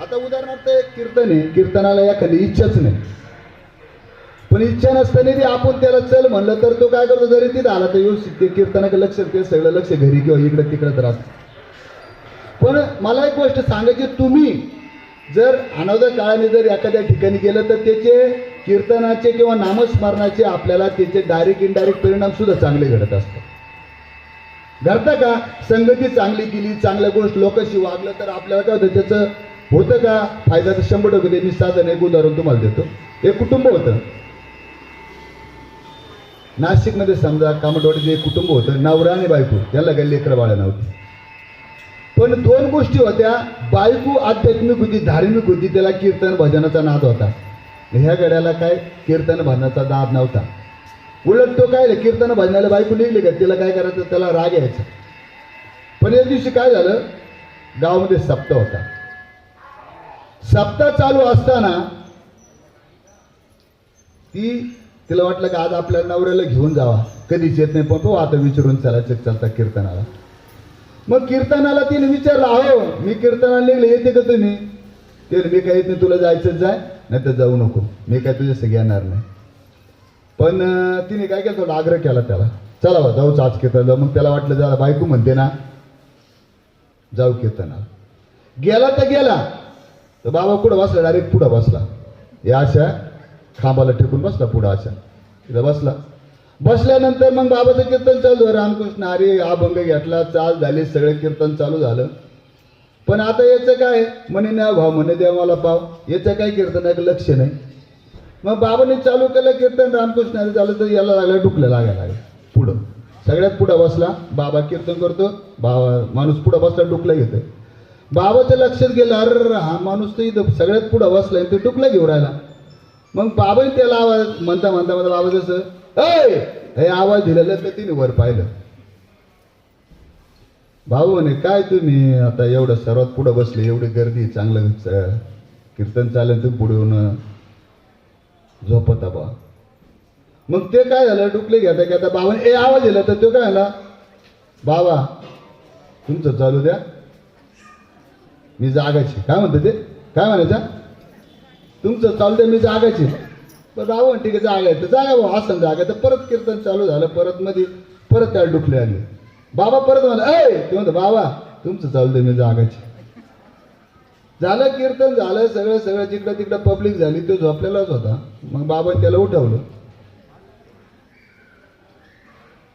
आता उदाहरणार्थ एक कीर्तन आहे, कीर्तनाला एखादी इच्छाच नाही, पण इच्छा नसताना बी आपण त्याला चल म्हणलं तर तो काय करतो, जरी तिथं आला तर व्यवस्थित ते कीर्तनाकडे लक्ष, ते सगळं लक्ष घरी किंवा इकडे तिकडेच राहतं. पण मला एक गोष्ट सांगायची, तुम्ही जर अनवधर काळाने जर एखाद्या ठिकाणी गेलं तर त्याचे कीर्तनाचे किंवा नामस्मरणाचे आपल्याला त्याचे डायरेक्ट इनडायरेक्ट परिणाम सुद्धा चांगले घडत असतात. घडतं का? संगती चांगली केली, चांगल्या गोष्ट लोकांशी वागलं तर आपल्याला काय होतं, त्याचं होतं का फायदा? तर 100% मी साधन एक उदाहरण तुम्हाला देतो. एक कुटुंब होतं नाशिकमध्ये, समजा कामटवाडीचं एक कुटुंब होतं, नवरा आणि बायको, त्याला काही लेकरं बाळं नव्हती. पण दोन गोष्टी होत्या, बायको आध्यात्मिक होती, धार्मिक होती, त्याला कीर्तन भजनाचा नाद होता. ह्या गड्याला काय कीर्तन भजनाचा नाद नव्हता. उलट तो काय कीर्तन भजनाला बायको निघली का तिला काय करायचं, त्याला राग यायचा. पण एक दिवशी काय झालं, गावामध्ये सप्ताह होता. सप्ताह चालू असताना तिला वाटलं की आज आपल्या नवऱ्याला घेऊन जावा, कधीच येत नाही, पण तो आता विचारून चालायचं चालता कीर्तनाला. मग कीर्तनाला तिने विचारलं, अहो मी कीर्तनाला निघले, येते का तुम्ही? ते मी काय येत नाही, तुला जायचंच जाय, नाही तर जाऊ नको, मी काय तुझ्यासाठी येणार नाही. पण तिने काय केलं, थोडा आग्रह केला त्याला, चला बा जाऊच आज कीर्तनाला. मग त्याला वाटलं जरा बायको म्हणते ना जाऊ कीर्तनाला. गेला तर गेला, तर बाबा कुठं बसला, डायरेक्ट पुढं बसला, या अशा खांबाला टेकून बसला पुढं, अशा तिथं बसला. बसल्यानंतर मग बाबाचं कीर्तन चालू झालं, रामकृष्ण हरी, अभंग घेतला, चाल झाली, सगळं कीर्तन चालू झालं. पण आता याचं काय, म्हणे ना भाव, म्हणे देव मला पाव, याचं काय कीर्तनाचं लक्ष नाही. मग बाबाने चालू केलं कीर्तन, रामकृष्ण हरी झालं, तर याला लागलं डुकलं लागायला लागलं पुढं, सगळ्यात पुढं बसला. बाबा कीर्तन करतो, बाबा माणूस पुढं बसला, डुकलं घेतोय. बाबाचं लक्षात गेलं, अरे हा माणूस तर इथं सगळ्यात पुढं बसलाय, ते डुकलं घेऊन राहिला. मग बाबाने त्याला आवाज म्हणता म्हणता म्हणता बाबा जसं हे आवाज दिलेला तर तिने वर पाहिलं. भाऊ म्हणे काय तुम्ही आता एवढं सर्वात पुढं बसले, एवढी गर्दी, चांगलं कीर्तन चालेल, तुम्ही पुढे येऊन झोपता बा. मग ते काय झालं, डुकले घेता घेता बाबाने आवाज दिला, तर तो काय झाला, बाबा तुमचं चालू द्या, मी जागायची. काय म्हणते ते, काय म्हणायचं, तुमचं चालू द्या, मी जागायची. पण बाबा ठीक आहे जागायचं, जागा भाऊ, असं जागायचं. परत कीर्तन चालू झालं, परत मध्ये परत त्याला डुकले आले. बाबा परत म्हणा, ते म्हणतो बाबा तुमचं चालू दे, मी जागायची. झालं कीर्तन झालं, सगळं जिकडं तिकडं पब्लिक झाली, तो झोपलेलाच होता. मग बाबाने त्याला उठवलं,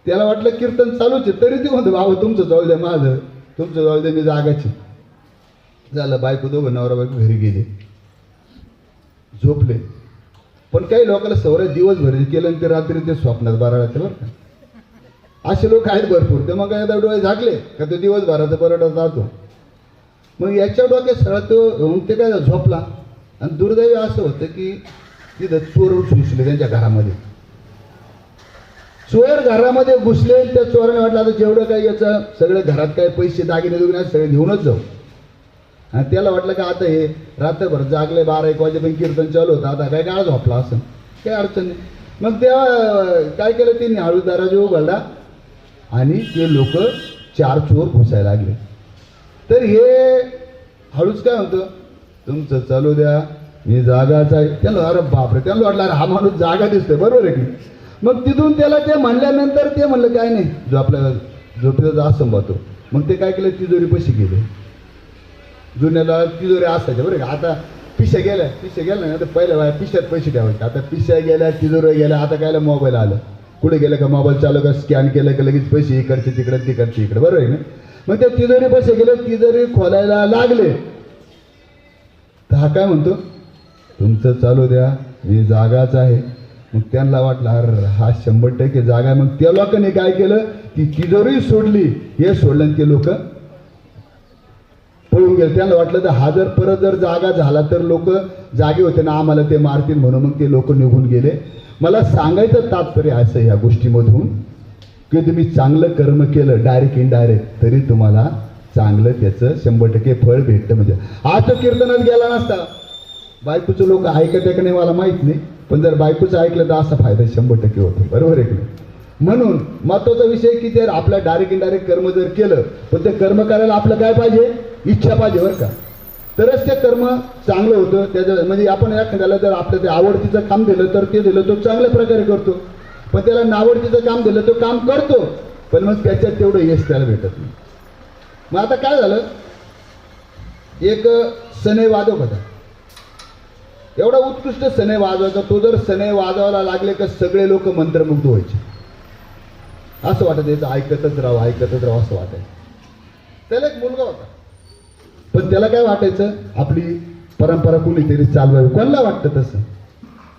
त्याला वाटलं कीर्तन चालूच आहे, तरी ते म्हणतो बाबा तुमचं जाऊ द्या, माझं तुमचं जाऊ द्या, मी जागायची. झालं, बायको दोघं नवरा बायको घरी गेले, झोपले. पण काही लोकांना सवय दिवसभर केलं आणि ते रात्री ते स्वप्नात बराडायचं बरं का, असे लोक आहेत भरपूर. ते मग काय डोळे झाकले का तो दिवसभराचा बराडा जातो. मग याच्या डोक्यात सगळं तो ते काय झोपला. आणि दुर्दैवी असं होतं की तिथं चोर घुसले त्यांच्या घरामध्ये. चोर घरामध्ये घुसले आणि त्या चोराने वाटलं आता जेवढं काही याचं सगळं घरात काय पैसे दागिने दुगिने सगळे घेऊनच जाऊ. आणि त्याला वाटलं का आता हे रात्रभर जागले 12-1 वाजेपर्यंत कीर्तन चालू होतं, आता काय काळ झोपला असं, काय अडचण नाही. मग तेव्हा काय केलं त्यांनी, हळू दरवाजा उघडला आणि ते लोक 4 चोर घुसायला लागले. तर हे हळूच काय म्हणतं, तुमचं चालू द्या, मी जागाच आहे. त्याला अरे बापरे, त्याला वाटलं अरे हा माणूस जागा दिसतोय, बरोबर आहे की. मग तिथून त्याला ते म्हणल्यानंतर ते म्हणलं काय नाही, जो आपल्या झोपेचा असं पाहतो. मग ते काय केलं, तिजोरी पैसे गेले. जुन्याला तिजोरी असायच्या बरं का. आता पिशा गेल्या ना, तर पहिल्या वेळा पिशात पैसे ठेवायचे. आता पिशा गेल्या, तिजोऱ्या गेल्या, आता कायला मोबाईल आलं. कुठे गेलं का मोबाईल चालू का स्कॅन केलं का लगेच पैसे इकडचे तिकडे तिकडचे इकडे, बरोबर आहे ना. मग त्या तिजोरी पैसे गेले, तिजोरी खोलायला लागले. तर हा काय म्हणतो, तुमचं चालू द्या, मी जागाच आहे. मग त्यांना वाटलं अरे हा 100% जागा आहे. मग त्या लोकांनी काय केलं, ती तिजोरी सोडली, हे सोडलं आणि ते लोक पळून गेले. त्यांना वाटलं तर हा जर परत जर जागा झाला तर लोक जागे होते ना, आम्हाला ते मारतील म्हणून मग ते लोक निघून गेले. मला सांगायचं तात्पर्य असं ह्या गोष्टीमधून की तुम्ही चांगलं कर्म केलं डायरेक्ट इनडायरेक्ट तरी तुम्हाला चांगलं त्याचं 100% फळ भेटतं. म्हणजे आज तो कीर्तनात गेला नसता, बायकोचं लोक ऐकत आहे का नाही मला माहीत नाही, पण जर बायकोचं ऐकलं तर असा फायदा 100% होतो, बरोबर आहे की नाही. म्हणून महत्वाचा विषय की जर आपल्या डायरेक्ट इनडायरेक्ट कर्म जर केलं, पण ते कर्म करायला आपलं काय पाहिजे, इच्छा पाहिजे बरं का, तरच ते कर्म चांगलं होतं. त्याचं म्हणजे आपण एखाद्याला जर आपलं ते आवडतीचं काम दिलं तर ते दिलं तो चांगल्या प्रकारे करतो, पण त्याला नावडतीचं काम दिलं तो काम करतो, पण मग त्याच्यात तेवढं यश त्याला भेटत नाही. मग आता काय झालं, एक सनई वादक होता, एवढा उत्कृष्ट सनई वाजवायचा. तो जर सनई वाजवायला लागले का सगळे लोक मंत्रमुग्ध व्हायचे. असं वाटत याचं ऐकतच राहावं असं वाटायचं. त्याला एक मुलगा होता, पण त्याला काय वाटायचं, आपली परंपरा कुणीतरी चालवावी. कोणाला वाटतं तसं,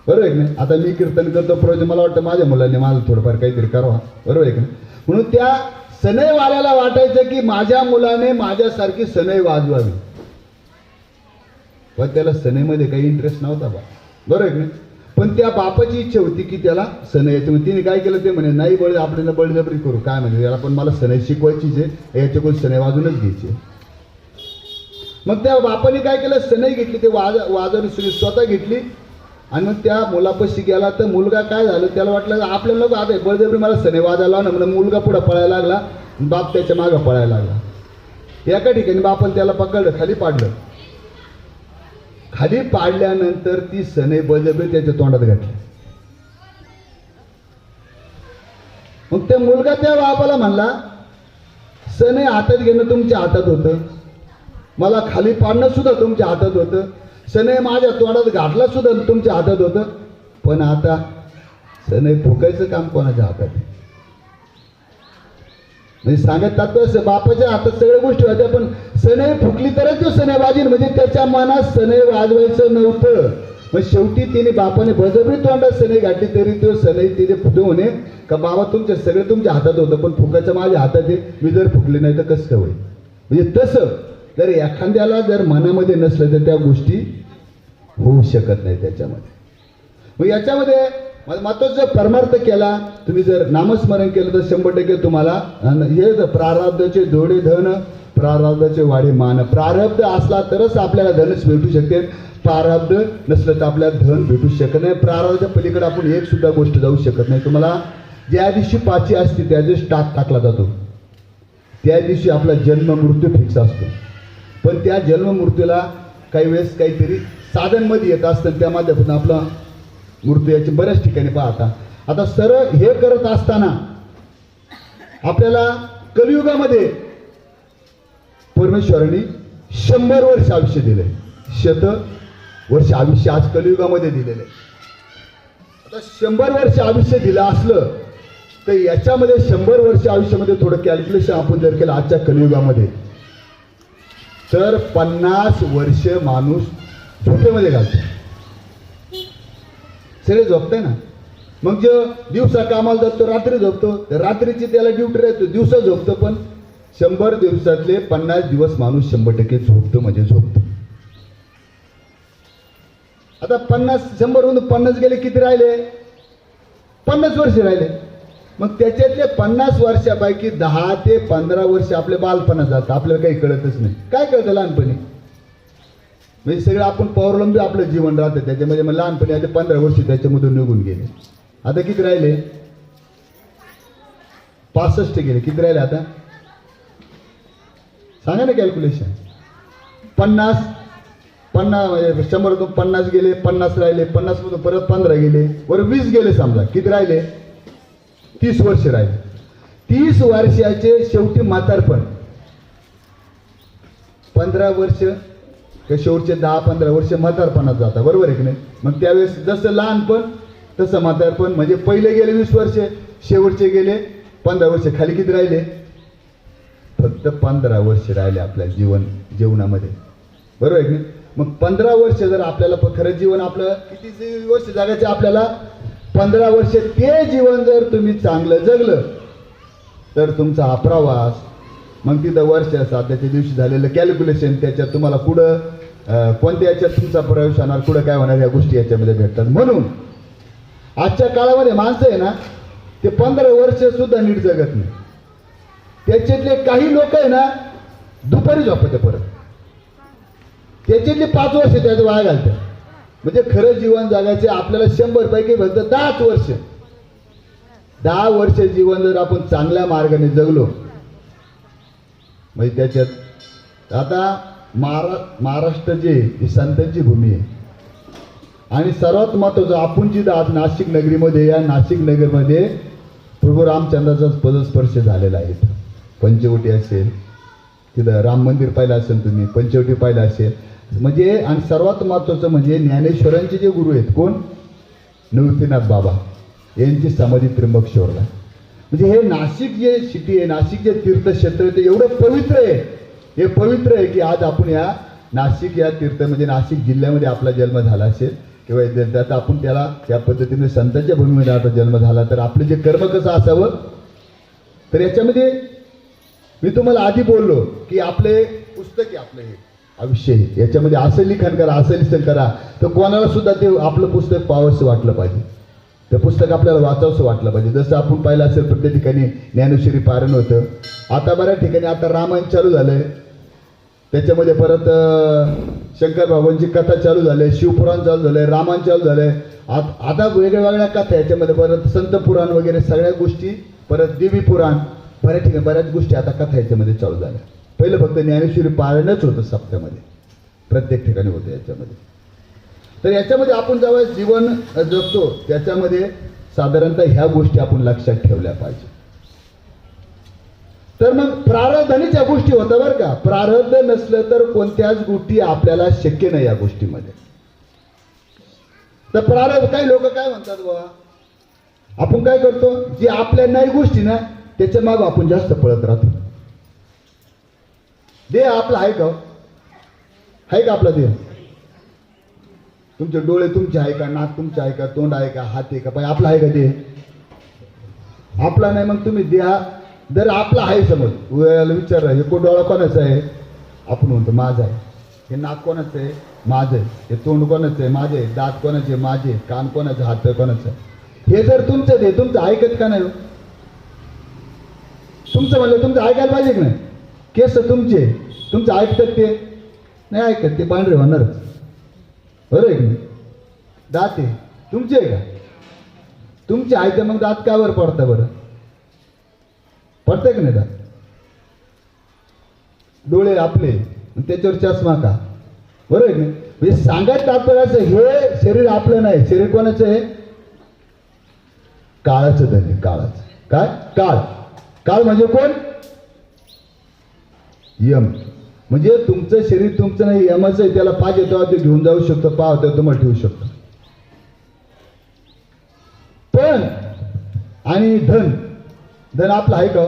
बरोबर आहे की नाही. आता मी कीर्तन करतो प्रयोजन, मला वाटतं माझ्या मुलांनी माझं थोडंफार काहीतरी करावं, बरोबर आहे की नाही. म्हणून त्या सनईवाल्याला वाटायचं की माझ्या मुलाने माझ्यासारखी सनई वाजवावी, पण त्याला सनईमध्ये काही इंटरेस्ट नव्हता बा, बरोबर आहे की नाही. पण त्या बापाची इच्छा होती की त्याला सनई यायची. मग तिने काय केलं, ते म्हणे नाही आपल्याला बळजबरी करू, काय म्हणजे याला पण मला सनई शिकवायचीच आहे, याच्याकडून सनई वाजूनच घ्यायची. मग त्या बापाने काय केलं, सनई घेतली, ते वाजवणी स्वतः घेतली आणि मग त्या मुलापाशी गेला. तर मुलगा काय झालं, त्याला वाटलं आपल्याला नको आता बळजबरी मला सनई वाजायला ना, म्हणून मुलगा पुढं पळायला लागला, बाप त्याच्या मागं पळायला लागला. एका ठिकाणी बापाने त्याला पकडलं, खाली पाडलं. खाली पाडल्यानंतर ती सनई बळजबरी त्याच्या तोंडात घातली. मग त्या मुलगा त्या बापाला म्हणला, सनई हातात घेणं तुमच्या हातात होतं, मला खाली पाडणं सुद्धा तुमच्या हातात होतं, सनई माझ्या तोंडात घातला सुद्धा तुमच्या हातात होतं, पण आता सनई फुकायचं काम कोणाच्या हातात आहे. म्हणजे सांगत तात्पर्य बापाच्या हातात सगळ्या गोष्टी होत्या, पण सनई फुकली तरच तो सनई वाजील. म्हणजे त्याच्या मनात सनई वाजवायचं नव्हतं. मग शेवटी तिने बापाने बळजबरी तोंडात सनई घातली, तरी तो सनई तिने फुटू म्हणे का बाबा सगळे तुमच्या हातात होतं, पण फुकायचं माझ्या हातात आहे, मी जर फुकली नाही तर कसं काय होईल. म्हणजे तसं जर एखाद्याला जर मनामध्ये नसलं तर त्या गोष्टी होऊ शकत नाही त्याच्यामध्ये. मग याच्यामध्ये महत्वाचा परमार्थ केला, तुम्ही जर नामस्मरण केलं तर 100% तुम्हाला हे प्रारब्धाचे जोडे धन, प्रारब्धाचे वाढे मान. प्रारब्ध असला तरच आपल्याला धनच भेटू शकते, प्रारब्ध नसलं तर आपल्याला धन भेटू शकत नाही. प्रारब्धाच्या पलीकडे आपण एक सुद्धा गोष्ट जाऊ शकत नाही. तुम्हाला ज्या दिवशी पाची असते त्या दिवशी टाकला जातो, त्या दिवशी आपला जन्म मृत्यू फिक्स असतो. पण त्या जन्म मृत्यूला काही वेळेस काहीतरी साधनमध्ये येत असतं, त्या माध्यमातून आपला मृत्यू याची बऱ्याच ठिकाणी पाहता. आता सरळ हे करत असताना आपल्याला कलियुगामध्ये परमेश्वरांनी 100 वर्ष आयुष्य दिले, 100 वर्ष आयुष्य आज कलियुगामध्ये दिलेले. आता 100 वर्ष आयुष्य दिलं असलं तर याच्यामध्ये 100 वर्ष आयुष्यामध्ये थोडं कॅल्क्युलेशन आपण जर केलं आजच्या कलियुगामध्ये, तर 50 वर्ष माणूस झोपेमध्ये घालतो. सगळे झोपताय ना. मग जो दिवसा कामाला जातो रात्री झोपतो, रात्रीची त्याला ड्युटी राहतो, दिवसा झोपतो. पण 100 दिवसातले 50 दिवस माणूस 100% झोपतो, म्हणजे झोपतो. आता 100 वरून 50 गेले, किती राहिले, 50 वर्ष राहिले. मग त्याच्यातले 50 वर्षापैकी 10 ते 15 वर्ष आपले बालपणात जातात, आपल्याला काही कळतच नाही. काय कळतं लहानपणी? म्हणजे सगळं आपण पौर्लंबी आपलं जीवन राहतं त्याच्यामध्ये. मग लहानपणी आता 15 वर्ष त्याच्यामधून निघून गेले. आता किती राहिले? 65 गेले. किती राहिले आता? सांगा ना कॅल्क्युलेशन. 50 म्हणजे 100तून 50 गेले, 50 राहिले, 50 मधून परत 15 गेले, बरं 20 गेले समजा. किती राहिले? 30 वर्ष राहिले. 30 वर्षाचे शेवटी म्हातारपण. 15 वर्ष शेवटचे 10-15 वर्ष म्हातारपणात जातात, बरोबर आहे की नाही? मग त्यावेळेस जसं लहानपण तसं म्हातारपण. म्हणजे पहिले गेले 20 वर्ष, शेवटचे गेले 15 वर्ष. खाली किती राहिले? फक्त 15 वर्ष राहिले आपल्या जीवनामध्ये, बरोबर आहे की नाही? मग 15 वर्ष जर आपल्याला खरं जीवन आपलं किती वर्ष जगायचे? आपल्याला 15 वर्ष. ते जीवन जर तुम्ही चांगलं जगलं तर तुमचा हा प्रवास, मग तिथं वर्ष साध्याच्या दिवशी झालेलं कॅल्क्युलेशन, त्याच्यात तुम्हाला कुठं कोणत्या याच्यात तुमचा प्रवेश होणार, कुठं काय होणार, या गोष्टी याच्यामध्ये भेटतात. म्हणून आजच्या काळामध्ये माणसं आहे ना, ते 15 वर्ष सुद्धा नीट जगत नाही. त्याच्यातले काही लोक आहे ना दुपारी झोपते परत. त्याच्यातले 5 वर्ष त्याचं वाया घालतात. म्हणजे खरं जीवन जगायचे आपल्याला 100 पैकी फक्त 10 वर्ष. 10 वर्ष जीवन जर आपण चांगल्या मार्गाने जगलो, म्हणजे त्याच्यात आता महाराष्ट्र जे ही संतांची भूमी आहे. आणि सर्वात महत्त्वाचं, आपण जिथं आज नाशिक नगरीमध्ये, या नाशिक नगरमध्ये प्रभू रामचंद्राचा पदस्पर्श झालेला आहे. पंचवटी असेल, तिथं राम मंदिर पाहिलं असेल तुम्ही, पंचवटी पाहिलं असेल. म्हणजे आणि सर्वात महत्त्वाचं म्हणजे ज्ञानेश्वरांचे जे गुरु आहेत, कोण? निवृत्तीनाथ बाबा यांची समाधी त्र्यंबकेश्वरला. म्हणजे हे नाशिक जे सिटी आहे, नाशिक जे तीर्थक्षेत्र आहे, ते एवढं पवित्र आहे. हे पवित्र आहे की आज आपण या नाशिक या तीर्थ म्हणजे नाशिक जिल्ह्यामध्ये आपला जन्म झाला असेल किंवा त्यात आपण त्याला त्या पद्धतीने संतांच्या भूमीमध्ये आता जन्म झाला, तर आपले जे कर्म कसं असावं. तर याच्यामध्ये मी तुम्हाला आधी बोललो की आपले पुस्तक आहे, आपलं हे आयुष्य आहे, याच्यामध्ये असं लिखाण करा, असं लिखाण करा, तर कोणाला सुद्धा ते आपलं पुस्तक पाहावंसं वाटलं पाहिजे. ते पुस्तक आपल्याला वाचावंसं वाटलं पाहिजे. जसं आपण पाहिलं असेल प्रत्येक ठिकाणी ज्ञानेश्वरी पारायण होतं. आता बऱ्याच ठिकाणी आता रामायण चालू झालंय, त्याच्यामध्ये परत शंकर भगवानची कथा चालू झाली, शिवपुराण चालू झालंय, रामायण चालू झालंय. आता वेगवेगळ्या कथा याच्यामध्ये परत संत पुराण वगैरे सगळ्या गोष्टी, परत देवी पुराण, बऱ्याच ठिकाणी बऱ्याच गोष्टी आता कथा याच्यामध्ये चालू झाल्या. पहिलं फक्त ज्ञानेश्वरी पारायणच होतं सप्त्यामध्ये, प्रत्येक ठिकाणी होतं याच्यामध्ये. तर याच्यामध्ये आपण जेव्हा जीवन जगतो त्याच्यामध्ये साधारणतः ह्या गोष्टी आपण लक्षात ठेवल्या पाहिजे. तर मग प्रारब्धानेच या गोष्टी होतं बरं का. प्रारब्ध नसलं तर कोणत्याच गोष्टी आपल्याला शक्य नाही या गोष्टीमध्ये. तर प्रारब्ध, काही लोक काय म्हणतात बाबा, आपण काय करतो, जे आपल्या नाही गोष्टी ना त्याच्या मागे आपण जास्त पळत राहतो. देह आपला आहे का? आहे का आपला देह? तुमचे डोळे तुमचे आहे का? नाक तुमचे आहे का? तोंड आहे का? हात आहे का? पाय आपला आहे का? देह आपला नाही. मग तुम्ही देहा जर आपला आहे, समज विचार, हे डोळा कोणाचा आहे? आपण म्हणतो माझा आहे. हे नाक कोणाचं आहे? माझं आहे. हे तोंड कोणाचं आहे? माझे. दात कोणाचे? माझे. कान कोणाचे? हात कोणाचं? हे जर तुमचं आहे, तुमचं ऐकत का नाही? तुमचं म्हणलं तुमचं ऐकायला पाहिजे की नाही? केस तुमचे, तुमचं ऐकतात ते नाही ऐकत, ते पांढरे होणारच, बरोबर आहे की नाही? दात आहे तुमचे आहे का? तुमचे आहे तर मग दात कावर पडतं बरं? पडतंय की नाही दात? डोळे आपले, त्याच्यावर चष्मा का? बरोबर आहे की नाही? म्हणजे सांगायचं तात्पर्य, हे शरीर आपलं नाही. शरीर कोणाचं आहे? काळाचं धन आहे. काळाचं. काय? काळ. काळ म्हणजे कोण? यम. म्हणजे तुमचं शरीर तुमचं नाही, यमाचं आहे. त्याला पाहिजे तेव्हा ते घेऊन जाऊ शकतो, पाहतो तेव्हा तुम्हाला ठेवू शकतो. पण आणि धन, धन आपलं आहे का?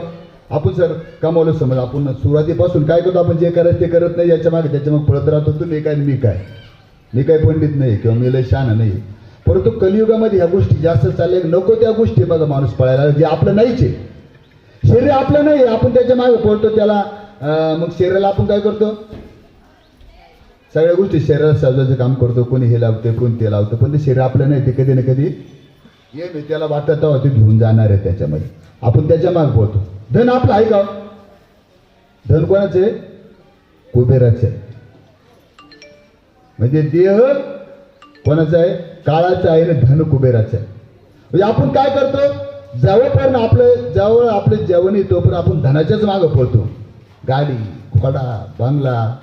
आपण सर कमावलं, समज आपण सुरुवातीपासून काय करतो, आपण जे करायचं ते करत नाही, याच्या मागे त्याच्या मग पळत राहतो. तुम्ही काय मी काय, मी काय पंडित नाही किंवा मी लय शहाणा नाही. परंतु कलियुगामध्ये ह्या गोष्टी जास्त चालल्या. नको त्या गोष्टी बघा माणूस पळायला, जे आपलं नाहीच आहे. शरीर आपलं नाही, आपण त्याच्या मागे पळतो त्याला. मग शरीराला आपण काय करतो? सगळ्या गोष्टी शरीराला सजवायचं काम करतो. कोणी हे लावतं, कोणी ते लावतं, पण ते शरीर आपलं नाही. ते कधी ना कधी ये मी त्याला वाटत तेव्हा ते घेऊन जाणार आहे त्याच्यामध्ये. आपण त्याच्या मागे पोहतो. धन आपलं आहे का? धन कोणाचं आहे? कुबेराचं आहे. म्हणजे देह कोणाचा आहे? काळाचा आहे आणि धन कुबेराचं आहे. म्हणजे आपण काय करतो? जवळपर्यंत आपलं जवळ आपले जेवण येतो पण आपण धनाच्याच मागे पळतो. गाडी, घोडा, बंगला,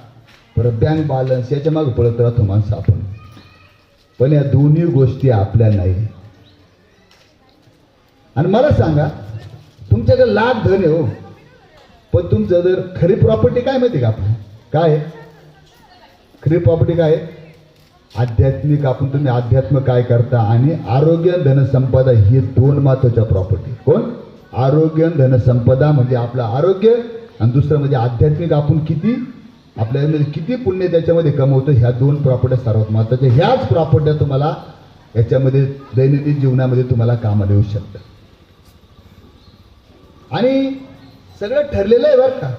परत बँक बॅलन्स याच्या मागे पळत राहतो माणसं आपण. पण या दोन्ही गोष्टी आपल्या नाही. आणि मला सांगा, तुमच्याकडे लाख धन आहे हो, पण तुमचं जर खरी प्रॉपर्टी काय माहिती का आपली? काय आहे खरी प्रॉपर्टी? काय आहे? आध्यात्मिक. आपण तुम्ही अध्यात्म काय करता आणि आरोग्य धनसंपदा ही दोन महत्वाच्या प्रॉपर्टी. कोण? आरोग्य धनसंपदा म्हणजे आपलं आरोग्य आणि दुसरं म्हणजे आध्यात्मिक. आपण किती आपल्यामध्ये किती पुण्य त्याच्यामध्ये कमवतो. ह्या दोन प्रॉपर्ट्या सर्वात महत्वाच्या. ह्याच प्रॉपर्ट्या तुम्हाला याच्यामध्ये दैनंदिन जीवनामध्ये तुम्हाला कामाला येऊ शकतात. आणि सगळं ठरलेलं आहे बरं का.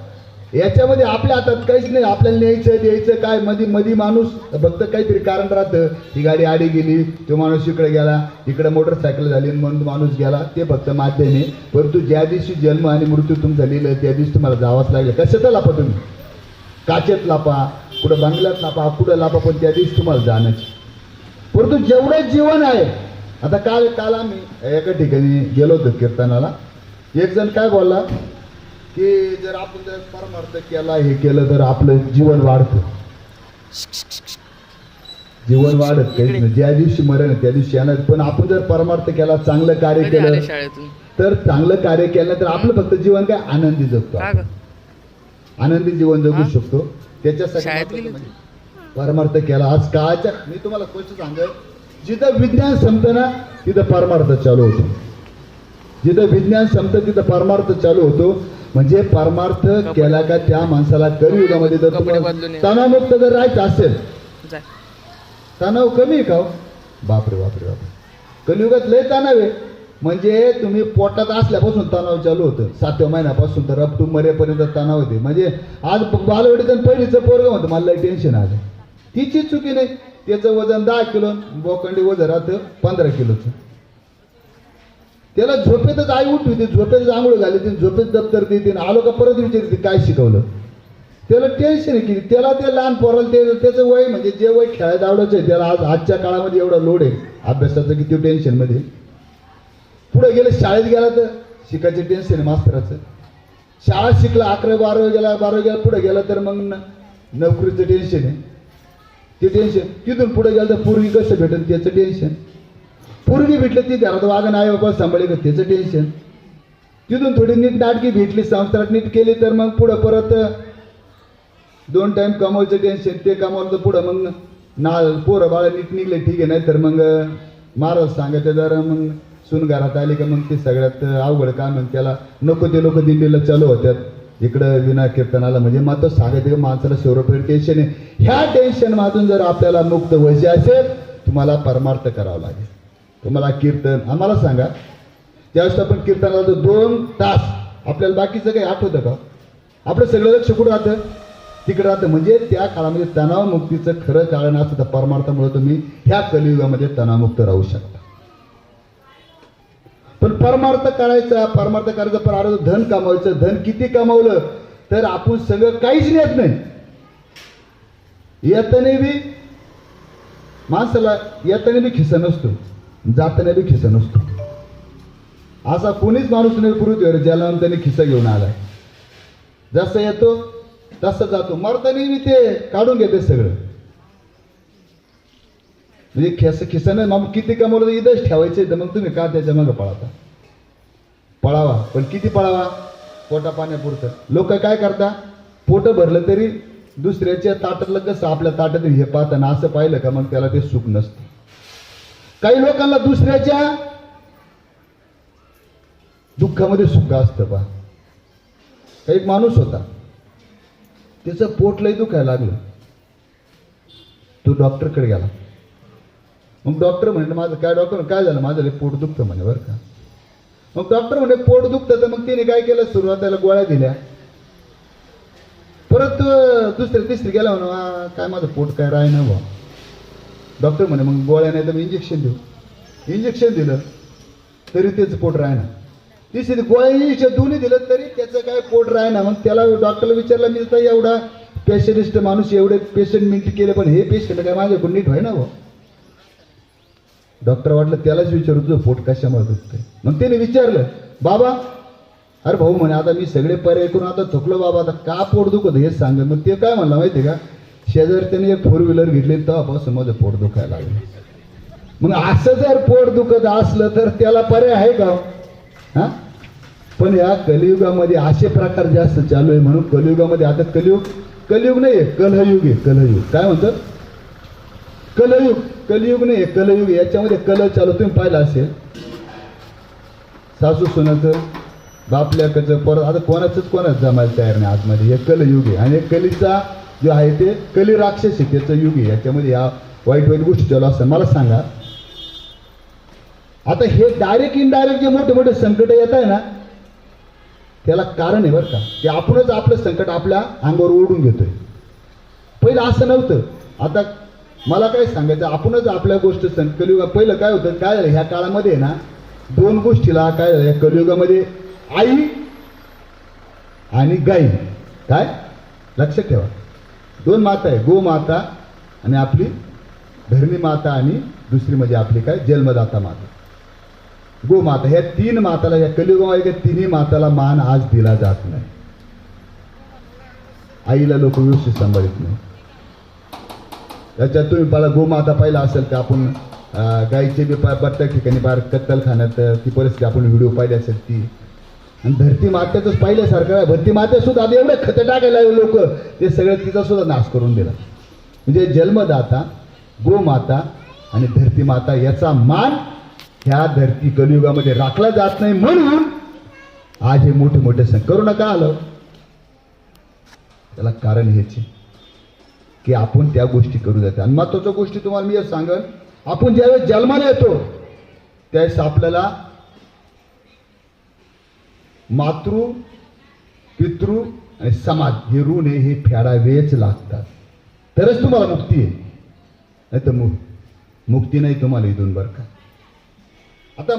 याच्यामध्ये आपल्या हातात काहीच नाही. आपल्याला न्यायचं द्यायचं काय. मध्ये माणूस फक्त काहीतरी कारण राहतं. ही गाडी आडी गेली, तो माणूस इकडे गेला, इकडे मोटरसायकल झाली म्हणून माणूस गेला, ते फक्त माध्यम आहे. परंतु ज्या दिवशी जन्म आणि मृत्यू तुमचा लिहिलं त्या दिवशी तुम्हाला जावंच लागलं. कशाचा लापा तुम्ही? काचेत लापा, कुठं बंगल्यात लापा, कुठं लापा, पण त्या दिवशी तुम्हाला जाण्याची. परंतु जेवढं जीवन आहे. आता काल आम्ही एका ठिकाणी गेलो होतो कीर्तनाला. एक जण काय बोलला की जर आपण जर परमार्थ केला, हे केलं तर आपलं जीवन वाढतं. जीवन वाढत काहीच नाही. ज्या दिवशी मरण त्या दिवशी येणार. पण आपण जर परमार्थ केला, चांगलं कार्य केलं, तर चांगलं कार्य केलं तर आपलं फक्त जीवन काय आनंदी जगतो. आनंदी जीवन जगू शकतो. त्याच्यासाठी परमार्थ केला. आज काळाच्या मी तुम्हाला गोष्ट सांगेल, जिथं विज्ञान संपतं ना तिथं परमार्थ चालू होतो. जिथं विज्ञान संपतं तिथं परमार्थ चालू होतो. म्हणजे परमार्थ केला का त्या माणसाला कलियुगामध्ये जर तणावमुक्त जर राहायचं असेल, तणाव कमी आहे का? बापरे बापरे बापरे, कलियुगात लय तणाव आहे. म्हणजे तुम्ही पोटात असल्यापासून तणाव चालू होतं. 7व्या महिन्यापासून तर अप टू मरेपर्यंत तणाव होते. म्हणजे आज बालवडीचं पहिलीचं पोरगं म्हणतं मला लय टेन्शन आलं. तिची चुकी नाही. त्याचं वजन 10 किलो, बोकंडी वजन राहतं 15 किलोचं. त्याला झोपेतच आई उठवते, झोपेतच आंघोळ घालते, झोपेत दप्तर देते, आलो का परत विचारते काय शिकवलं. त्याला टेन्शन आहे की त्याला ते लहान पोराला त्याचं वय म्हणजे जे वय खेळायला आवडायचं आहे त्याला आजच्या काळामध्ये एवढा लोड आहे अभ्यासाचं की ते टेन्शनमध्ये. पुढे गेलं शाळेत गेला तर शिकायचं टेन्शन आहे मास्तराचं. शाळा शिकला 11 12 गेला, 12 गेला, पुढे गेला तर मग नोकरीचं टेन्शन आहे. ते टेन्शन. तिथून पुढे गेलं तर पूर्वी कसं भेटेल त्याचं टेन्शन. पूर्वी भेटलं ती घरात वागण आई बाबा सांभाळे का त्याचं टेन्शन. तिथून थोडी नीट नाटकी भेटली, संस्कारात नीट केली तर मग पुढं परत 2 टाइम कमवायचं टेन्शन. ते कमावलं तर पुढं मग पोरं बाळा नीट निघले ठीक आहे, नाही तर मग महाराज सांगायचं जरा मग सून घरात आली का मग ते सगळ्यात अवघड काम आहे. त्याला नको ते लोक दिंडीला चालू होत्यात इकडं विना कीर्तनाला. म्हणजे मात्र सांगायचं का माणसाला शेवटपर्यंत टेन्शन आहे. ह्या टेन्शन मधून जर आपल्याला मुक्त व्हायचे असेल तुम्हाला परमार्थ करावं लागेल. तुम्हाला कीर्तन आम्हाला सांगा, ज्यावेळेस आपण कीर्तनाला तर 2 तास आपल्याला बाकीचं काही आठवतं का? आपलं सगळं लक्ष कुठं राहतं? तिकडं राहतं. म्हणजे त्या काळामध्ये तणावमुक्तीचं खरं कारण असतं. तर परमार्थामुळे तुम्ही ह्या कलियुगामध्ये तणावमुक्त राहू शकता. पण परमार्थ करायचा पण धन कमावायचं. धन किती कमावलं तर आपण सगळं काहीच नेत नाही. येताना बी माणसाला येताना बी खिसा नसतो, जाताना बी खिसा नसतो. असा कोणीच माणूस नाही पृथ्वीवर ज्याला त्याने खिसा घेऊन आलाय. जसं येतो तसं जातो. मरताना बी ते काढून घेते सगळं. म्हणजे खिसा नाही. मग किती कमवलं तर इथंच ठेवायचं. तर मग तुम्ही का त्याच्या मागं पळाता? पळावा, पण किती पळावा? पोटा पाण्यापुरतं. लोक काय करता? पोट भरलं तरी दुसऱ्याच्या ताटातलं कसं आपल्या ताटात हे पाहताना असं पाहिलं का मग त्याला ते सुख नसतं. काही लोकांना दुसऱ्याच्या दुःखामध्ये सुख असतं. पहा, एक माणूस होता, त्याचं पोट लय दुखायला लागलं. तो डॉक्टरकडे गेला. मग डॉक्टर म्हणे माझं काय? डॉक्टर काय झालं? माझं लय पोट दुखतं म्हणे बरं का. मग डॉक्टर म्हणे पोट दुखतं. तर मग तिने काय केलं? सुरुवातीला गोळ्या दिल्या. परत दुसऱ्या तिसरी गेला म्हणून काय माझं पोट काय राही ना भाऊ. डॉक्टर म्हणे मग गोळ्या नाही तर मी इंजेक्शन देऊ. इंजेक्शन दिलं. तरी तेच पोट राहणार. तिसरी गोळीचे दोन्ही दिलं तरी त्याचं काय पोट राहणार. मग त्याला डॉक्टरला विचारलं, मी तर एवढा पेशंटिस्ट माणूस, एवढे पेशंट मी केले, पण हे पेशंट काय माझ्याकडून नीट व्हाय ना भाऊ. डॉक्टर वाटलं त्यालाच विचारू, तुझं पोट कशामुळे दुखतंय. मग त्याने विचारलं, बाबा, अरे भाऊ म्हणे आता मी सगळे पर्याय करून आता थकलो बाबा, आता का पोट दुखत हे सांग. मग ते काय म्हणलं माहिती का, शेजारी त्याने एक 4 व्हीलर घेतली, तेव्हापासून माझं पोट दुखायला लागलं. मग असं जर पोट दुखत असलं तर त्याला पर्याय आहे का हा. पण या कलियुगामध्ये असे प्रकार जास्त चालू आहे. म्हणून कलियुगामध्ये आता कलियुग नाही आहे, कलयुग आहे. कलयुग काय म्हणतात, कलियुग नाही आहे, कलयुग. याच्यामध्ये कल चालू, तुम्ही पाहिलं असेल, सासू सुनाचं, बापल्याकडचं, परत आता कोणाच जमायला तयार नाही आतमध्ये. हे कलयुग आहे. आणि कलीचा जो आहे ते कली राक्षस आहे, त्याचं युग आहे. याच्यामध्ये या वाईट गोष्टी चालू असतात. मला सांगा, आता हे डायरेक्ट इनडायरेक्ट जे मोठे मोठे संकट येत आहे ना, त्याला कारण आहे बरं का, की आपणच आपलं संकट आपल्या अंगावर ओढून घेतोय. पहिलं असं नव्हतं. आता मला काय सांगायचं, आपणच आपल्या गोष्ट कलियुगात. पहिलं काय होतं, काय झालं ह्या काळामध्ये ना, 2 गोष्टीला काय झालं या कलियुगामध्ये, आई आणि गाई. काय लक्षात ठेवा, 2 माता आहे, गोमाता आणि आपली धरणी माता, आणि दुसरी म्हणजे आपली काय जन्मदाता माता, गोमाता. ह्या 3 माताला, या कलियुगामध्ये 3ही माताला मान आज दिला जात नाही. आईला लोक व्यवस्थित सांभाळत नाही. त्याच्यात तुम्ही मला गोमाता पाहिला असेल का, आपण गाईचे बी प्रत्येक ठिकाणी बाहेर कत्तलखान्यात ती परिस्थिती आपण व्हिडिओ पाहिले असेल ती. आणि धरती मात्यातच पाहिल्यासारखं आहे. धरती मात्या सुद्धा आता एवढे खतं टाकायला लोक, ते सगळं तिचा सुद्धा नाश करून दिला. म्हणजे जन्मदाता, गोमाता आणि धरती माता याचा मान ह्या धरती कलियुगामध्ये राखला जात नाही. म्हणून आज हे मोठे मोठे सण करू नका आलं. त्याला कारण हेच की आपण त्या गोष्टी करू जाते. आणि महत्वाच्या गोष्टी तुम्हाला मी सांगेन, आपण ज्यावेळेस जन्माला येतो त्यावेळेस आपल्याला मातृ, पितृ आणि समाज हे ऋण हे फेडावेच लागतात, तरच तुम्हाला मुक्ती आहे. नाही तर मुक्ती नाही तुम्हाला इथून बरं का. आता